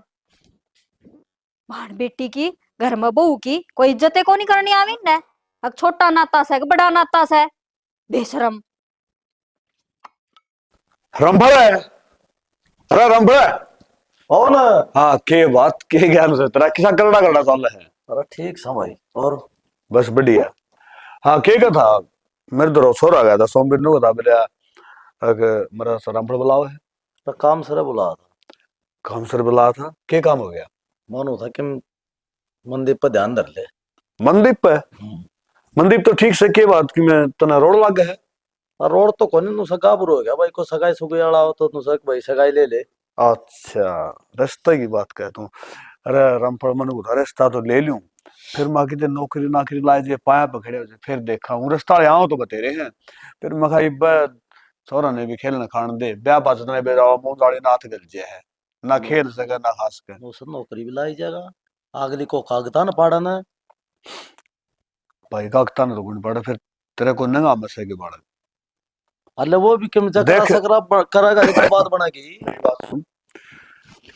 भाण बेटी की घर में बहू की कोई इज्जत को नहीं करनी आवी ने। अब छोटा नाता से बड़ा नाता से बेशरम। रंभड़ है, अरे रंभड़ है। और ना हाँ के बात के ज्ञान से तेरा किसा करना करना चाल है। अरे ठीक सा भाई। और बस बढ़िया। हाँ के था मेरे दरो छोरा गया था सोमवीर नो था मेरा मेरा रंभड़ बुलाओ है। तो काम सर बुला था। काम सर बुलाया था के काम हो गया। मानो था कि मंदिर पर ध्यान धर ले। मनदीप पे मनदीप तो ठीक से के बात कि मैं तना रोड लग गया है। और रोड तो कोने नु सगा बुरो हो गया भाई को सगाई सुगाई वाला हो तो नु सक भाई सगाई ले ले। अच्छा रास्ते की बात कह तू। अरे रामपुर मन उधर रास्ता तो ले लूं फिर माँ की नौकरी नाकरी लाए जे पाया पकड़े हो फिर देखा हूँ रास्ता यहाँ तो बतेरे हैं। फिर मैं खाई छोरा ने भी खेलने खान दे ब्याह बात ने बेरा मुंह दाड़ी नाथ गल जे है ना खेल सके ना खास के। नु से नौकरी भी लाई जाएगा अगली को कागता न पाड़ा ना। भाई कागता ने तो गुण पड़ा फिर तेरे को नंगा मसे के बाड़ा। अल्ले वो भी किम जकरा देख। सकरा करेगा तो बात बना की। बात सुन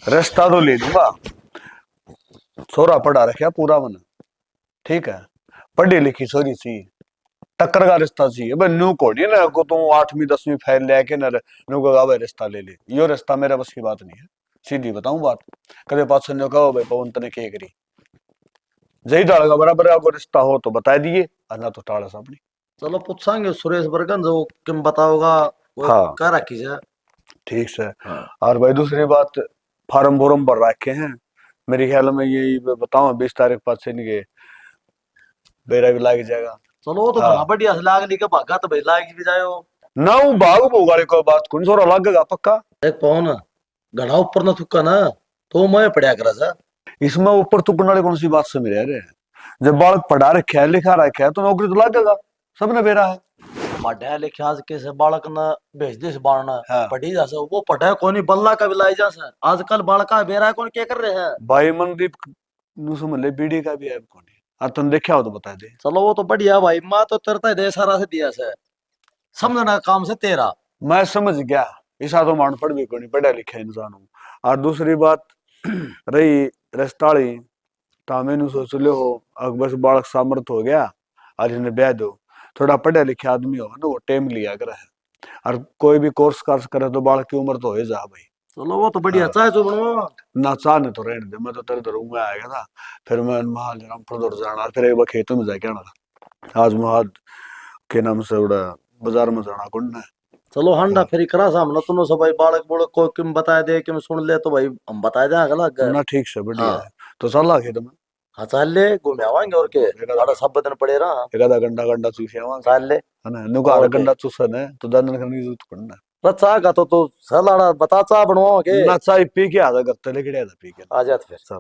रास्ता तो ले लूंगा छोरा पढ़ा रखा पूरा मन ठीक है पढ़ी लिखी छोरी सी टक्कर का रिश्ता चाहिए भाई न्यू को नहीं ना को तू 8वीं 10वीं फेल लेके ना न्यू को गावे रिश्ता ले ले यो रिश्ता मेरे बस की बात नहीं है सीधी बताऊं बात। कदे पास ने कहो भाई पवन तने के करी जही डाल का बराबर आपको रिश्ता हो तो बता दिए अन्ना तो टाड़ा सामने। चलो पूछांगे सुरेश बरगन जो किम बताओगा वो हाँ। कर रखी जा। ठीक से। हाँ। और भाई दूसरी बात फार्म वोरम भर रखे हैं मेरे ख्याल में यही बताऊं 20 तारीख पास से नहीं बेरा भी लाग जाएगा। चलो वो तो हाँ। बड़ा बढ़िया से लाग ली के भागा तो भाई लाग भी जायो। ना भाग भोगाले को बात कौन छोरा लगेगा पक्का। एक पवन घड़ा ऊपर न थुक्का ना तो मैं पढ़िया करा जा। इसमें ऊपर तुकने वाली कौन सी बात से मेरे रे जब बालक पढ़ा रखा है लिखा रखा है तो नौकरी तो लगेगा सबने बेरा है। पढ़ा लिखे आज के से बालक न भेज दे बाणना हाँ। पढ़ी जा से वो पढ़ा कोनी बल्ला का भी लाई जा से आजकल बालका बेरा कौन क्या कर रहे हैं। भाई मनदीप नु समझ ले बीड़ी का भी है कौन और तुम देखा हो तो बता दे। चलो वो तो बढ़िया भाई माँ तो तेरता दे सारा से दिया से समझना काम से तेरा। मैं समझ गया ऐसा तो मान पड़ भी कोनी पढ़ा लिखा इंसान हूँ। और दूसरी बात रही रस्ताली ता मैंने सोच लो हो अब बस बालक सामर्थ हो गया आज इन्हें ब्याह दो थोड़ा पढ़े लिखे आदमी हो ना वो टाइम लिया कर है और कोई भी कोर्स करे तो बालक की उम्र तो हो जा भाई। चलो वो तो बढ़िया हाँ। चाहे जो बनवा ना चाह ने तो रहने दे मैं तो तेरे रूम में आ गया था फिर मैं महाल रामपुर दौड़ जाना फिर एक बार खेतों में जाके आना आज महाल के नाम से उड़ा बाजार में जाना कौन है। चलो हंडा फिर करा सामने तुम सब भाई बालक बुलक को किम बता दे किम सुन ले तो भाई हम बता दे अगला ना ठीक से बढ़िया हाँ। है तो चल ला खेत में हाँ चल ले घूमे आवाएंगे और के सारा सब दिन पड़े रहा एक आधा घंटा चूसे आवा चल ले है ना नुका आधा ओके। घंटा चूसन है तो दान करने की जरूरत पड़ना रचा का तो सलाड़ा बता चा बनवाओ के ना चाय पी के आधा करते लेके आधा पी के आ जात फिर चल।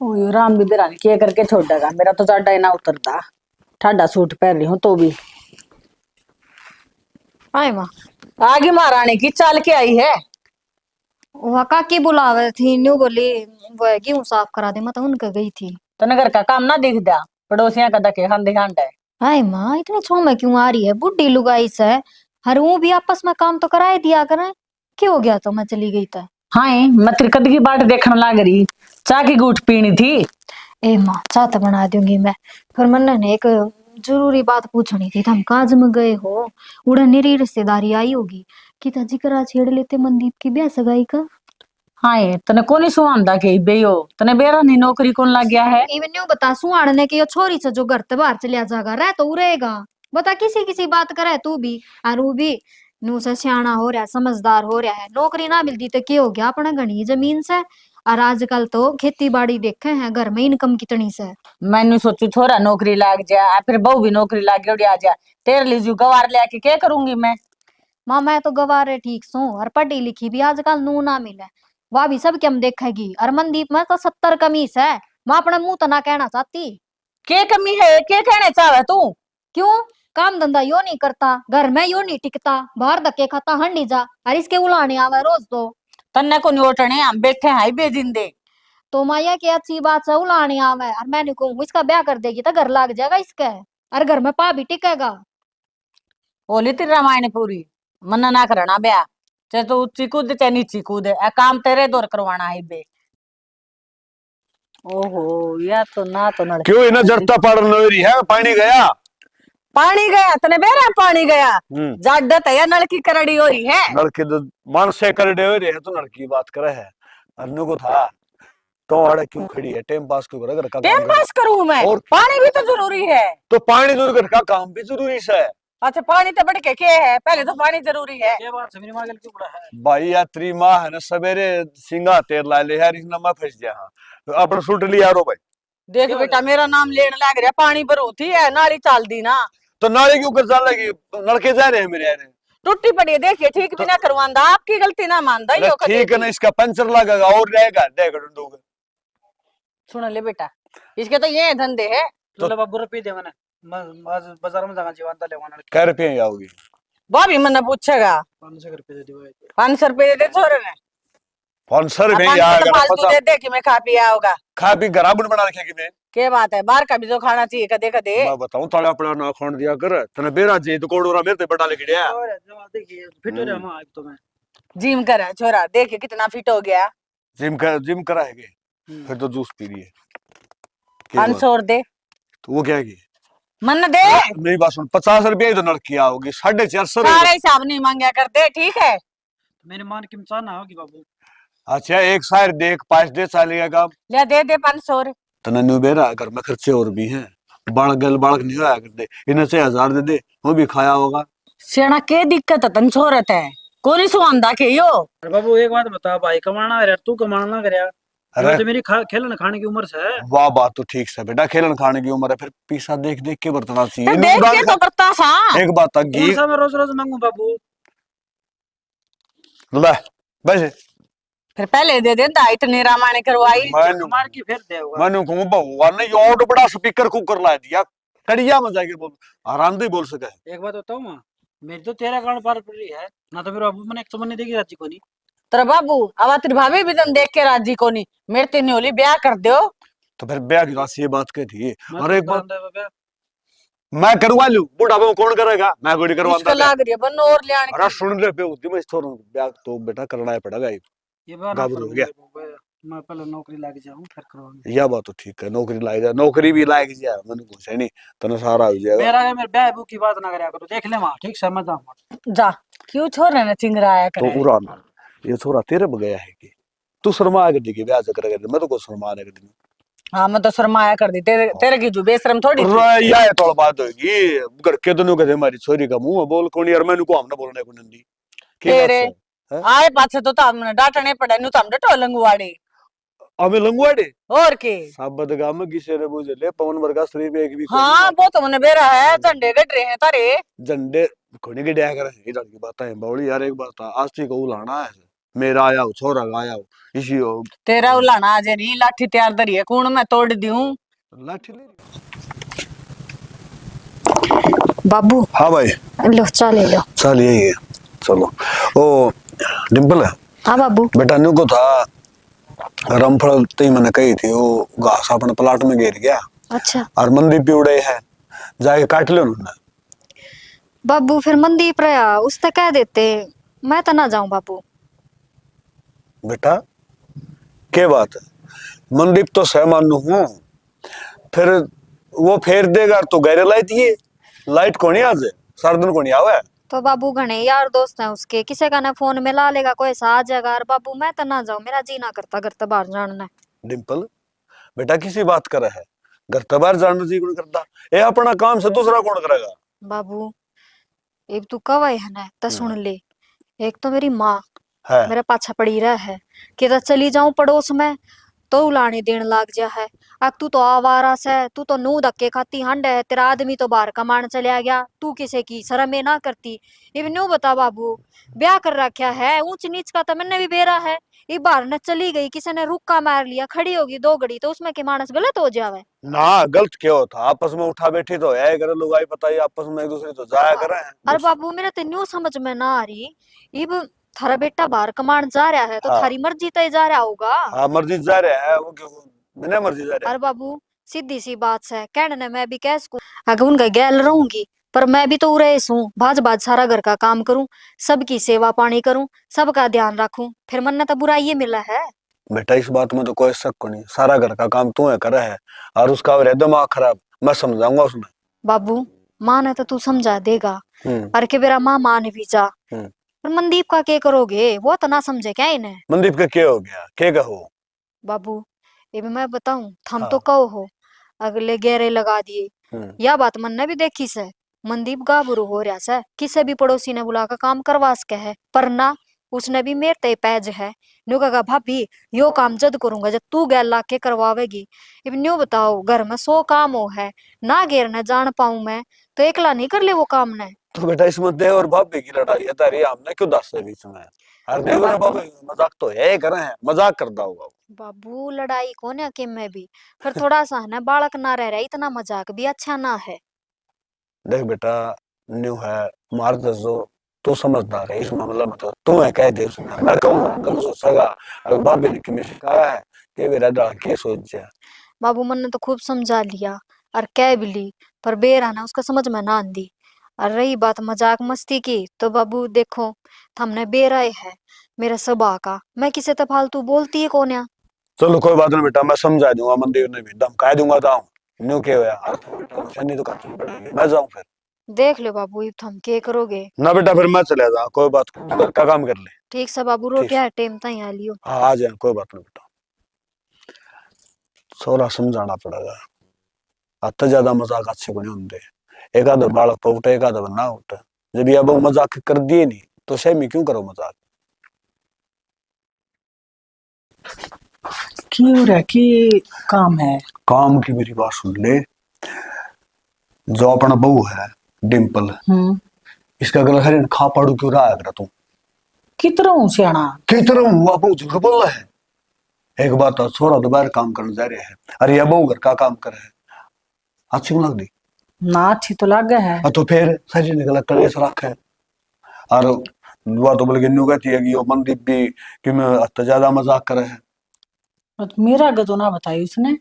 ओ यो राम भी देरा के करके छोड़ देगा मेरा तो जाडा ही ना उतरता ठाडा सूट पहन रही हूँ तो भी। आए माँ आगे महारानी की चाल के आई है। वहाँ काकी बुलावे थी न्यू बोली वो गेहूं साफ करा दे, मैं तो उनके गई थी। तो घर का काम ना दिख दिया पड़ोसियां का धके खान दिखांड है। हाय माँ इतने छो में क्यों आ रही है बुढ़ी लुगाई से। हर वो भी आपस में काम तो कराए दिया करें। क्या हो गया तो मैं चली गई था। हाँ मैं तेरी कद की बाट देखने लग रही, चाह की घूट पीनी थी। ए माँ चाह तो बना दूंगी मैं, पर मन ने एक जरूरी बात पूछनी थी। हम काज में गए हो, उड़ा निरी रिश्तेदारी आई होगी कि जिक्र छेड़ लेते मनदीप की ब्याह सगाई का। हाँ तने कोनी सुहांदा के बेयो, तने बेरा नहीं नौकरी कौन लग गया है। इवन न्यू बता सुहाड़ने की यो छोरी से जो घर ते बाहर चलिया जागा रह तो रहेगा। बता किसी किसी बात करे तू भी, और वो भी नू से सियाना हो रहा, समझदार हो रहा है। नौकरी ना मिलती तो क्या हो गया, अपना घनी जमीन से। और आजकल तो खेती बाड़ी देखे हैं, घर में इनकम कितनी से। मैंने सोचू छोरा नौकरी लग जा, फिर बहू भी नौकरी लग गई आ जा, तेरे लीजू गवार लेके क्या करूंगी मैं। माँ मैं तो गवारे ठीक सू, और पढ़ी लिखी भी आजकल नू ना मिले, वह भी सब क्या देखेगी। और मनदीप में तो 70 कमीस है, मैं अपने मुंह तो ना कहना चाहती। क्या कमी है, क्या कहना चाहे तू। क्यों, काम धंधा यो नहीं करता, घर में यो नहीं टिकता, बाहर धक्के खाता हंडी जा, और इसके उलाने आवे रोज तो। तन्ने को नोटने हम बैठे हैं बेजिंदे। तो माया की अच्छी बात है उलाने आवे, और मैंने कहूँ इसका ब्याह कर देगी तो घर लग जाएगा इसके, और घर में पा भी टिकेगा। बोली तेरी रामायण पूरी, मना ना करना ब्याह, चाहे तू ऊंची कूद चाहे नीची कूद, ए काम तेरे दौर करवाना है बे। ओहो या तो ना तो नड़ क्यों इन्हें जरता पड़ रही है, पानी गया। पानी गया तने बेरा, पानी गया जाडत है या नलकी करड़ी हो रही है। लड़के तो मन से कर दे रहे हैं, तो लड़की बात करे है। अन्नू को था तो अड़े क्यों खड़ी है, टाइम पास क्यों कर, घर का टाइम काम पास करूं मैं, और पानी भी तो जरूरी है। तो पानी तो घर का काम भी जरूरी है। अच्छा पानी तो बढ़ के क्या है, पहले तो पानी जरूरी है। ये बात मेरी माँ क्यों बड़ा है। भाई यात्री माँ है ना, सवेरे सिंगा तेर ला ले यार, इसने मैं फंस गया। हाँ अपना सूट लिया रो भाई। देख बेटा मेरा नाम लेने लग रहा, पानी भरो थी है नाली चाल दी ना, तो नाले क्यों कर जा लगी, लड़के जा रहे हैं मेरे यार। टूटी पड़ी है देखिए, ठीक भी ना करवांदा, आपकी गलती ना मानदा अरे यो कदे ठीक है भी। ना, इसका पंचर लगेगा और रहेगा देगा डूबेगा। सुन ले बेटा, इसके तो ये धंधे है। तू ले बाबू रुपये दे मैंने, मैं आज बाजार में जागा जीवन ले वाना कै रुपये आओगी। भाभी मन्ने पूछेगा 500 रुपये दे दियो। 500 रुपए दे छोरे ने, 500 रुपये 500 तो फालतू दे दे कि मैं खा पिया होगा। खा पी घर बुन बना रखे कि मैं क्या बात है, बाहर का भी तो खाना चाहिए कदे कदे। मैं बताऊं ताला पड़ा ना खान दिया कर, तने बेरा जी तो कोड़ोरा मेरे ते बड़ा लिख दिया। और जमा देखिए फिट हो रहा मैं आज तो मैं जिम कर है छोरा, देखिए कितना फिट हो गया। जिम कराएगे फिर तो जूस पी रही है। 500 और दे तो वो क्या की मन दे, मेरी बात सुन, 50 रुपये तो लड़की आओगी, 450 सारे हिसाब नहीं मांगा कर दे, ठीक है। मेरे मान की मचाना होगी बाबू। अच्छा एक शायर देख 5 दे चलेगा काम। ले दे दे 500 और। तने न्यू बेरा घर में खर्चे और भी हैं, बालक नहीं होया करते, इन्हें से 1000 दे दे वो भी खाया होगा। सियाना के दिक्कत है तन छोरत है, कोनी सुआंदा के यो। अरे बाबू एक बात बता, भाई कमाना है तू कमाना ना करे। अरे तो मेरी खेलने खाने की उम्र से है। वाह बात तो ठीक से बेटा, खेलन खाने की उम्र है, फिर पीसा देख देख के बरतना चाहिए। देख के तो करता सा। एक बात घी कौन सा मैं रोज रोज मांगू बाबू। ले बस फिर पहले दे देता, इतनी रामायण करवाई। मार की फिर दे होगा। मैंने कहूं भगवान ने यो और बड़ा स्पीकर कुकर ला दिया, कड़िया में जाके बोल आराम से बोल सके। एक बात बताऊं मां, मेरी तो तेरा कारण पार पड़ रही है ना, तो मेरे बाबू मैंने एक तो मैंने देखी राजी को नहीं। तेरा बाबू अब तेरी भाभी भी तन देख के राजी को नहीं, मेरे तेने होली ब्याह कर दो। तो फिर ब्याह की राशि ये बात कहती है। और एक बात बात मैं करवा लूं, बुढ़ापे में कौन करेगा, मैं कोई इसका करवाता। लाग रही है बनो और लियान अरे की। सुन ले बेउद्दी में छोड़, ब्याह तो बेटा करना ही पड़ेगा। ये बात घबराओ गया। मैं पहले नौकरी लग जाऊं फिर करवाऊंगा। यह बात तो ठीक है, नौकरी लाएगा जा, नौकरी भी लाएगी जा, मैंने कुछ है नहीं तने सारा हो जाएगा। मेरे ब्याह की बात ना करया करो, देख ले मां ठीक से मत आऊंगा। जा क्यों छोरे ने चिंगराया तो करे। उड़ा ना, ये छोरा तेरे बगैया है कि तू शर्मा के दिखे ब्याह करेगा, मैं तो को शर्मा ने कर दी। हाँ मैं तो शर्माया कर दी, तेरे तेरे की जो बेशरम थोड़ी थी। या ये तो बात होगी, घर के दोनों कहते हमारी छोरी का मुंह बोल कौन यार, मैंने को हमने बोलने को नंदी तेरे आए पाछे तो हमने डांटने पड़े, नु तो हम डटो लंगवाड़े हमें लंगवाड़े और के सब बदगा में किसी ने बुझ ले पवन वर्गा शरीफ एक भी हाँ वो तो मैंने बेरा है, झंडे गड़ रहे हैं तारे झंडे कोने के डया कर ये की बात है बावली। यार एक बात आस्ती को उलाना है, मेरा आया हो छोरा का आया हो इसी हो तेरा उलाना आज नहीं, लाठी तैयार धरी है कौन मैं तोड़ दूं। लाठी ले। बाबू हाँ भाई लो चाय ले लो। चल यही है चलो। ओ डिम्पल है हाँ बाबू। बेटा न्यू को था रामफल तई मैंने कही थी, वो घास अपने प्लाट में गिर गया अच्छा और मंदी पिउड़े है, जाके काट लो उन्होंने। बाबू फिर मनदीप रहा उससे कह देते, मैं तो ना जाऊं बाबू। बेटा क्या बात है, मनदीप तो सह मानू हूँ, फिर वो फेर देगा तो गहरे लाइट ये लाइट कौन आज है, सारा दिन कौन आवे। तो बाबू घने यार दोस्त हैं उसके, किसी का ना फोन में ला लेगा, कोई सा आ जाएगा। और बाबू मैं तो ना जाऊं, मेरा जी ना करता घर तो बाहर जाना है। डिम्पल बेटा किसी बात करे है, घर तो बाहर जाना जी कौन करता, ये अपना काम से दूसरा कौन करेगा। बाबू एक तू कव है ना तो सुन ले, एक तो मेरी माँ है मेरे पाछा पड़ी रहा है कि तो चली जाऊं पड़ोस में तो उलाने देने लग जा है। अब तू तो आवारा से, तू तो नू धक्के खाती हंड है, तेरा आदमी तो बाहर कमाने चला गया, तू किसे की शर्म ही ना करती। इब न्यू बता बाबू, ब्याह कर रखा है, ऊंच नीच का तो मैंने भी बेरा है। ये बाहर न चली गई, किसी ने रुक्का मार लिया, खड़ी होगी 2 घड़ी तो उसमें के मानस गलत हो जावे। ना, गलत क्यों होता, आपस में उठा बैठी तो है करे लोग, आई पता ही आपस में एक दूसरे तो जाया करे अरे बाबू मेरे तो न्यू समझ में ना आ रही। इब थारा बेटा बाहर कमाने जा रहा है तो हाँ थारी मर्जी तय जा रहा होगा। हाँ, मर्जी जा रहा है वो, क्यों बिना मर्जी जा रहा अरे बाबू सीधी सी बात है, कहने ने मैं भी कह सकूं अगर उनका गैल रहूंगी, पर मैं भी तो रईस हूँ, भाज भाज सारा घर का काम करूं, सबकी सेवा पानी करूं, सबका ध्यान रखूं, फिर मन ने तो बुरा ये मिला है। है। बेटा इस बात में तो कोई शक को नहीं, सारा घर का काम तू है करे है, और उसका रह दिमाग खराब, मैं समझाऊंगा उसमें। बाबू माँ ने तो तू समझा देगा, हम्म अरे के मेरा माँ मान भी जा, हम्म। पर मनदीप का क्या करोगे, वो तो ना समझे क्या इन्हें। मनदीप का क्या हो गया, क्या कहो। बाबू ये भी मैं बताऊं, थम हाँ तो कहो हो अगले गहरे लगा दिए, हम्म। या बात मन ने भी देखी से। मनदीप गाबरू हो रहा से, किसे भी पड़ोसी ने बुला कर काम करवा सके है, पर ना उसने भी मेरे ते पैज है। न्यू कहा भाभी यो काम जद करूंगा जब तू गैल ला के करवावेगी। अब न्यू बताओ घर में 100 काम हो है, ना घेर न जान पाऊं मैं तो एकला नहीं कर ले वो काम ने। तो बेटा इसमें देव और भाभी की लड़ाई है तारी, हमने क्यों दस है बीच में। अरे देव और भाभी मजाक तो है करे हैं, मजाक करता होगा वो। बाबू लड़ाई कोने है कि मैं भी, फिर थोड़ा सा है ना बालक ना रह रहा, इतना मजाक भी अच्छा ना है। देख बेटा, न्यू है मार दसो, तू समझदार है इस मामला में, तो तू है कह दे उसने, मैं कहूँ गल सोचेगा। अगर भाभी ने किमें सिखाया है कि मेरा डर के सोच जा। बाबू मन ने तो खूब समझा लिया और कह भी ली, पर बेरा ना उसका समझ में ना आंदी। और रही बात मजाक मस्ती की तो बाबू देखो हमने बेराए है मेरा स्वभाव का, मैं किसे तो फालतू बोलती है कोन्या। चलो कोई बात नहीं बेटा, मैं समझा दूंगा, मंदिर ने भी धमका दूंगा था न्यू के होया शनि तो करनी पड़ेगी, मैं जाऊं फिर। देख लो बाबू इब थम के करोगे। ना बेटा फिर मैं चले जा, कोई बात, घर का काम कर ले। ठीक से बाबू ठीक रोटी है टेम तई आ लियो। हाँ आ जाए, कोई बात नहीं बेटा, थोड़ा समझाना पड़ेगा, अत ज्यादा मजाक अच्छे को नहीं होंगे। एक आधा बालक पर उठे, एक आधा ना उठे, जब ये अब मजाक कर दिए नहीं तो सही क्यों करो मजाक। क्यों रह की काम है। काम की मेरी बात सुन ले, जो अपना बहू है डिम्पल, इसका गला हरिन खा पाड़ू क्यों रहा है तू। कितना हूँ सियाना। कितना हुआ बहू झूठ बोल रहा है। एक बात है, छोरा तो बाहर काम करने जा रहे हैं, अरे यह बहू घर का काम कर रहे है, अच्छी क्यों लगती। ना अच्छी तो लग है। तो फिर सही निकला कलेश रख है। और वो तो बोले न्यू कहती है कि वो मनदीप भी कि मैं हद ज्यादा मजाक कर रहे हैं। तो मेरा गतो ना बताई उसने।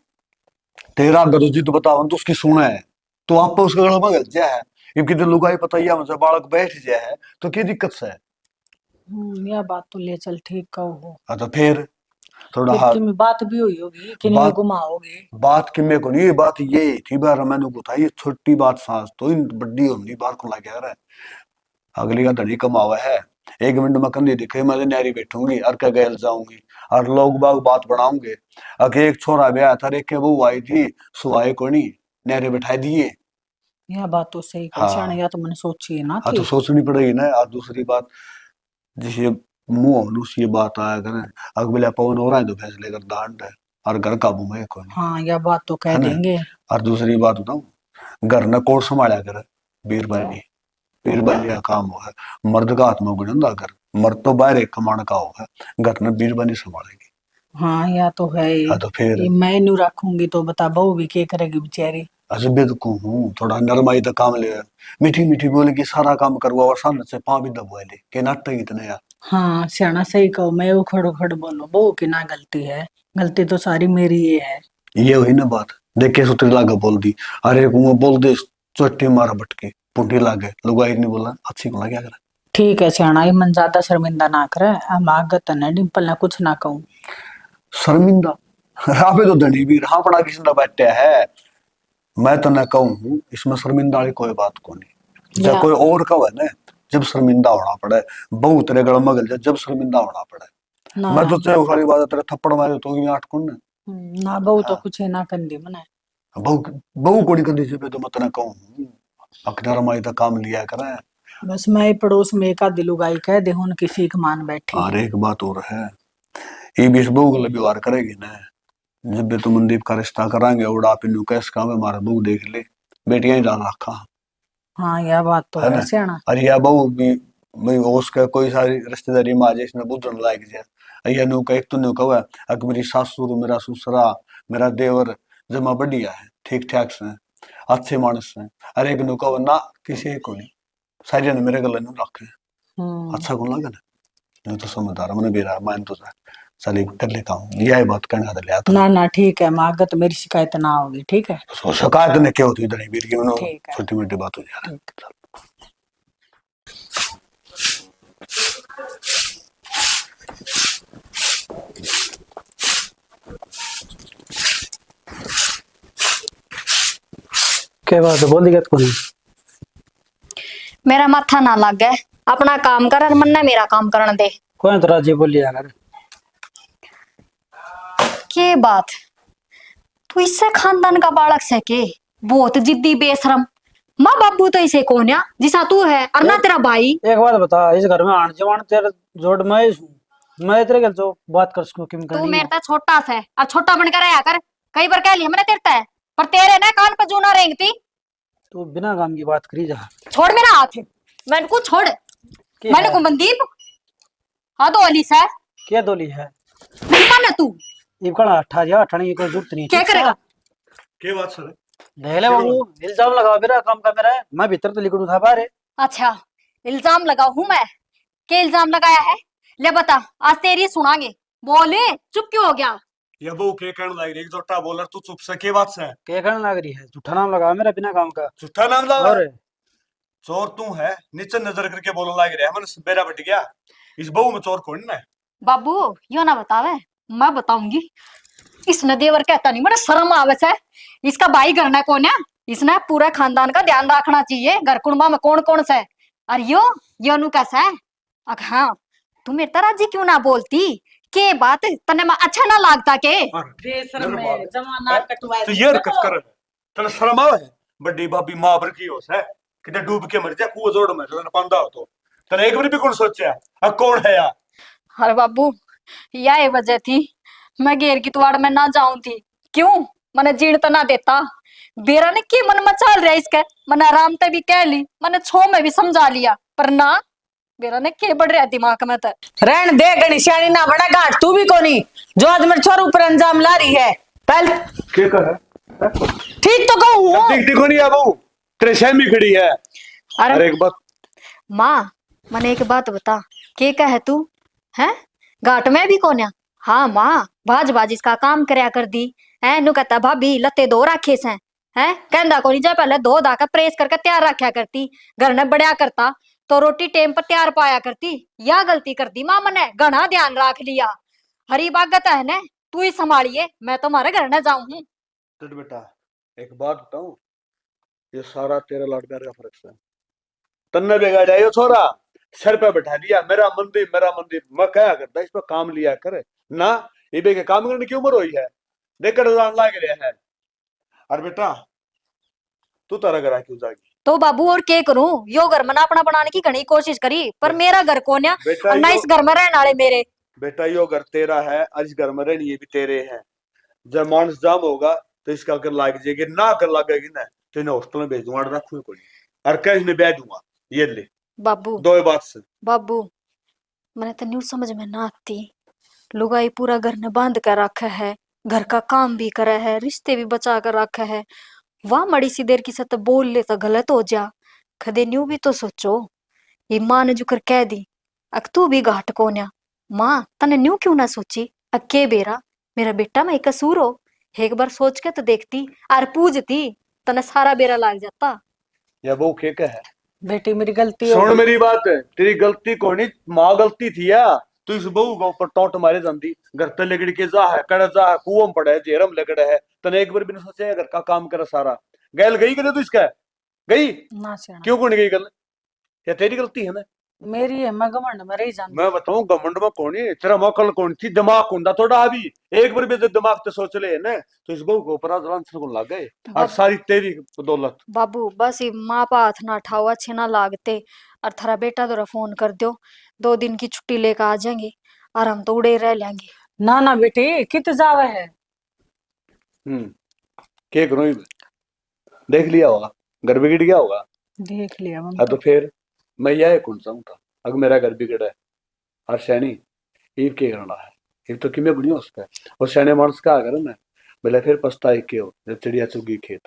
तेरा गदो जी तो बताओ तो उसकी सुना है, तो आप उसका गला में गल जाए है, ये कितने लुगाई पता ही मुझे बालक बैठ जाए है तो क्या दिक्कत से है। यह बात तो ले चल ठीक कहो हो। हाँ तो फिर थोड़ा फिर हाथ की बात भी हुई होगी कि नहीं बात घुमाओगे। बात कि मेरे को नहीं, ये बात ये थी बार मैंने बताई, ये छोटी बात सांस तो इन बड़ी होनी बार को लग गया है। अगली का धनी कमावा है, 1 मिनट में कंधे दिखे मैं न्यारी बैठूंगी और क्या गैल जाऊंगी और लोग बाग बात बढ़ाऊंगे। अके एक छोरा ब्याह था, एक के बहू आई थी, सुहाए को नहीं न्यारे बैठा दिए। यह बात तो सही कही हाँ सियाना, या तो मैंने सोची है ना हाँ, कि तो सोचनी पड़ेगी ना। और दूसरी बात, जिसे मुंह होनुस ये बात आया करें, अगले पवन हो रहा है तो फैसले कर दांड है, और घर काबू में कोई नहीं, हाँ यह बात तो कह है ना। देंगे। और दूसरी बात बताऊं, घर न कोट संभाला करे बीरबानी, बीरबानी का काम हो है, मर्द का हाथ में गुण होता घर, मर्द तो बाहर एक कमाने का हो है, घर न बीरबानी संभालेगी। हाँ यह तो है ही। हाँ तो फिर ये मैं नू रखूंगी तो बता बहू भी क्या करेगी बेचारी। अजबेद को हूँ, थोड़ा नरमाई तो काम ले, मीठी मीठी बोले कि सारा काम करवा और सामने से पा भी दबवा ले के नाटक इतने यार। हाँ सियाना सही कहो, मैं उखड़ उखड़ बोलो, बहू की ना गलती है, गलती तो सारी मेरी ये है। ये हुई ना बात, देखे सुतरी लागे बोल दी, अरे वो बोल दे चोटी मारा बटके पुंडी लागे लुगाई नहीं बोला अच्छी को लगे। ठीक है सियाना, ये मन ज्यादा शर्मिंदा ना करे। हम आगत है डिम्पल ने कुछ ना कहूं। शर्मिंदा राबे तो धनी भी रहा पड़ा किसने बैठा है। मैं तो न कहूँ इसमें शर्मिंदा वाली कोई बात को नहीं। जब या कोई और कहे ना, जब शर्मिंदा होना पड़े, बहु तेरे गल मगल जाए, जब शर्मिंदा होना पड़े। ना मैं तो चाहे खाली बात है, तेरे थप्पड़ मारे तो भी आठ कौन ने। ना बहू तो हाँ, कुछ है ना कंदी मने। बहु बहु को नहीं कर दीजिए तो मैं तो न कहूँ अखना रमाई का काम लिया करे। बस मैं पड़ोस में एक आध लुगाई कह दे हुन किसी के मान बैठी और है। एक बात और है, ये बीस बहू गल व्यवहार करेगी ना, जब भी तुम मनदीप का रिश्ता कराएंगे उड़ा पिन्नू कैस काम है, हमारा बहू देख ले, बेटियां ही डाल रखा हाँ यह बात तो है है ना। सियाना। और यह बहू भी मैं उसका कोई सारी रिश्तेदारी में आ जाए इसमें बुद्धन लायक जाए। अय्या नु का एक तो नु कहा अक मेरी सासुर मेरा ससुरा मेरा देवर जमा बढ़िया है, ठीक ठाक से अच्छे मानस है। अरे एक नु कहा ना किसी को नहीं, सारी ने मेरे गले नु रखे हम्म। अच्छा कौन लगे ना। नु तो समझदार मैंने बेरा मान तो चल कर लेता हूँ, यह बात कहना था लिया था। ना ना ठीक है, मागत मेरी शिकायत ना होगी। ठीक है शिकायत ने क्या होती इधर ही बीर की ठीक है छोटी मोटी बात हो जाए। ठीक। क्या बात है, बोल दी क्या को नहीं? मेरा माथा ना लग गया, अपना काम कर और मन ने मेरा काम करने दे। कोई तो राजी बोल लिया कर। के बात, तू इससे खानदान का बालक से के बहुत जिद्दी बेशरम। माँ बाबू तो इसे कौन है जिसा तू है और ना तेरा भाई। एक बात बता, इस घर में आण जवान तेरे जोड़ मैं ही हूँ, मैं तेरे गल जो बात कर सकूं किम तू करनी मेरे है। तो छोटा सा है और छोटा बनकर आया कर। कई बार कह लिया मैंने तेरता है, पर तेरे ना कान पे जूना रेंगती। तू बिना काम की बात करी जा। छोड़ मेरा हाथ, मैंने को छोड़। के मैंने है? को मनदीप हाँ दो अली सा क्या दोली है? नहीं माना तू ये कड़ा अट्ठा जा अठाने की कोई जरूरत नहीं। क्या ठीक करेगा। क्या बात सर? ले बाबू, इल्जाम लगाओ मेरा काम का मेरा है, मैं भीतर तो लिखूं था बाहर है। अच्छा इल्जाम लगाऊ हूं मैं, क्या इल्जाम लगाया है? ले बता, आज तेरी सुनांगे। बोले चुप क्यों हो गया? ये वो के कहने लग रही जोटा बोलर तू चुप से के बात से है? क्या कहने लग रही है? झूठा नाम लगाओ मेरा बिना काम का। झूठा नाम लावा और चोर तू है, नीचे नजर करके बोलने लग रहा है मन बेरा बट गया। इस बहू में चोर कौन है? बाबू यो ना बतावे, मैं बताऊंगी। इसने देवर कहता नहीं, मैंने शर्म आवे से। इसका भाई घर ना कौन है? इसने पूरे खानदान का ध्यान रखना चाहिए, घर कुंबा में कौन कौन सा है। और यो नु कैसा है? अख हाँ, तू मेरे तरह जी क्यों ना बोलती? के बात तने में अच्छा ना लागता के? बेशरम है, जमाना कटवा तो ये हरकत कर तेरे शर्म आवे? बड़ी भाभी मां भर की हो से किते डूब के मर जा कुआं जोड़ में जो पांदा हो तो तेरे एक बार भी कौन सोचा अब कौन है यार? अरे बाबू यह वजह थी मैं घेर की तुआड़ में ना जाऊं थी। क्यों मैंने जीण तो ना देता। बेरा ने के मन मचाल रहा इसके, मैंने आराम ते भी कह ली, मैंने छो में भी समझा लिया, पर ना बेरा ने के बढ़ रहा दिमाग में तो। रहन दे गणिश्यानी ना बना गांठ तू भी कोनी जो आज मेरे छोर ऊपर अंजाम ला रही है। पहले के कर ठीक तो कहूँ। देख देखो नहीं आबू तेरे शहमी खड़ी है। अरे अरे एक बात माँ मैंने एक बात बता, के कहे तू है घाट में भी कोन्या? हाँ माँ भाज भाज इसका काम करया कर दी है। नु कहता भाभी लते धो रखे से है, कहंदा कोनी जा पहले धो धा के प्रेस करके तैयार रखा करती, घर ने बढ़िया करता तो रोटी टेम पर तैयार पाया करती। या गलती कर दी माँ, मैंने घना ध्यान रख लिया। हरी बागत है ने तू ही संभालिए, मैं तुम्हारे घर न जाऊं हूँ। तो बेटा एक बात बताऊं, ये सारा तेरा लाड प्यार का फर्क है। तन्ने बिगाड़ा ये छोरा, सर पे बैठा दिया मेरा मंदिर मैं क्या करता इस पे काम लिया करे ना। ये बे के काम करने की उम्र हुई है, देखकर जान लाग रहा है। और बेटा तू तारा घर क्यों जागी? तो बाबू और के करूं, यो घर मना अपना बनाने की घनी कोशिश करी, पर मेरा घर कोन्या बेटा और ना इस घर में रहने वाले मेरे। बेटा यो घर तेरा है, आज इस घर में रहनी ये भी तेरे हैं। जब मानस जाम होगा तो इसका कर लाग जाएगी, ना कर लागेगी ना तो इन्हें हॉस्टल में भेज दूंगा, रखू कोई और कहीं ने बैठ दूंगा। ये ले बाबू दो बात से बाबू मैंने तो न्यू समझ में ना आती। लुगाई पूरा घर ने बांध कर रखा है, घर का काम भी करे है, रिश्ते भी बचा कर रखा है। वाह मड़ी सी देर की सत बोल ले तो गलत हो जा। खदे न्यू भी तो सोचो, ये माँ ने जुकर कह दी अक तू भी घाट कोन्या। माँ तने न्यू क्यों ना सोची, अके बेरा मेरा बेटा मैं कसूर हो, एक बार सोच के तो देखती और पूजती, तने सारा बेरा लाग जाता। या वो के है बेटी मेरी गलती हो सुन गई। मेरी बात, तेरी गलती कोनी, माँ गलती थी या। तू इस बहू के ऊपर टोंट मारे जाती, घर ते लगड़ के जा है, कड़ जा है, कुओं में पड़ा है, जेरम लगड़ है, तने एक बार भी नहीं सोचा घर का काम करे सारा। गैल गई करे तू इसका, गई ना सियाना, क्यों कोनी गई गल, या तेरी गलती है ना। मेरी है, मैं घमंड में रही जाती। मैं बताऊं घमंड में कौन है, तेरा मौकल कौन थी, दिमाग कुंदा थोड़ा अभी। एक बार भी दिमाग ते सोच ले ना, तो इस बहू के ऊपर आज लांछन को लग गए, और बाबू सारी तेरी बदौलत। बाबू बस ये माँ पा हाथ ना उठाओ, अच्छे ना लागते। और थारा बेटा तो फोन कर दो, 2 दिन की छुट्टी लेकर आ जाएंगे, और हम तो उड़े रह लेंगे। ना ना बेटी कित जावे है। क्या करूं मैं? देख लिया होगा, घर बिगड़ गया होगा। देख लिया हम हाँ तो। तो फिर मैं यह कौन सा हूं था, अगर मेरा घर बिगड़ा है, और शैनी ईब के करना है, ईब तो किमें बुढ़िया उसका, और शैने मानस का अगर ना, बोले फिर पछताए क्यों जब चिड़िया चुगी खेत।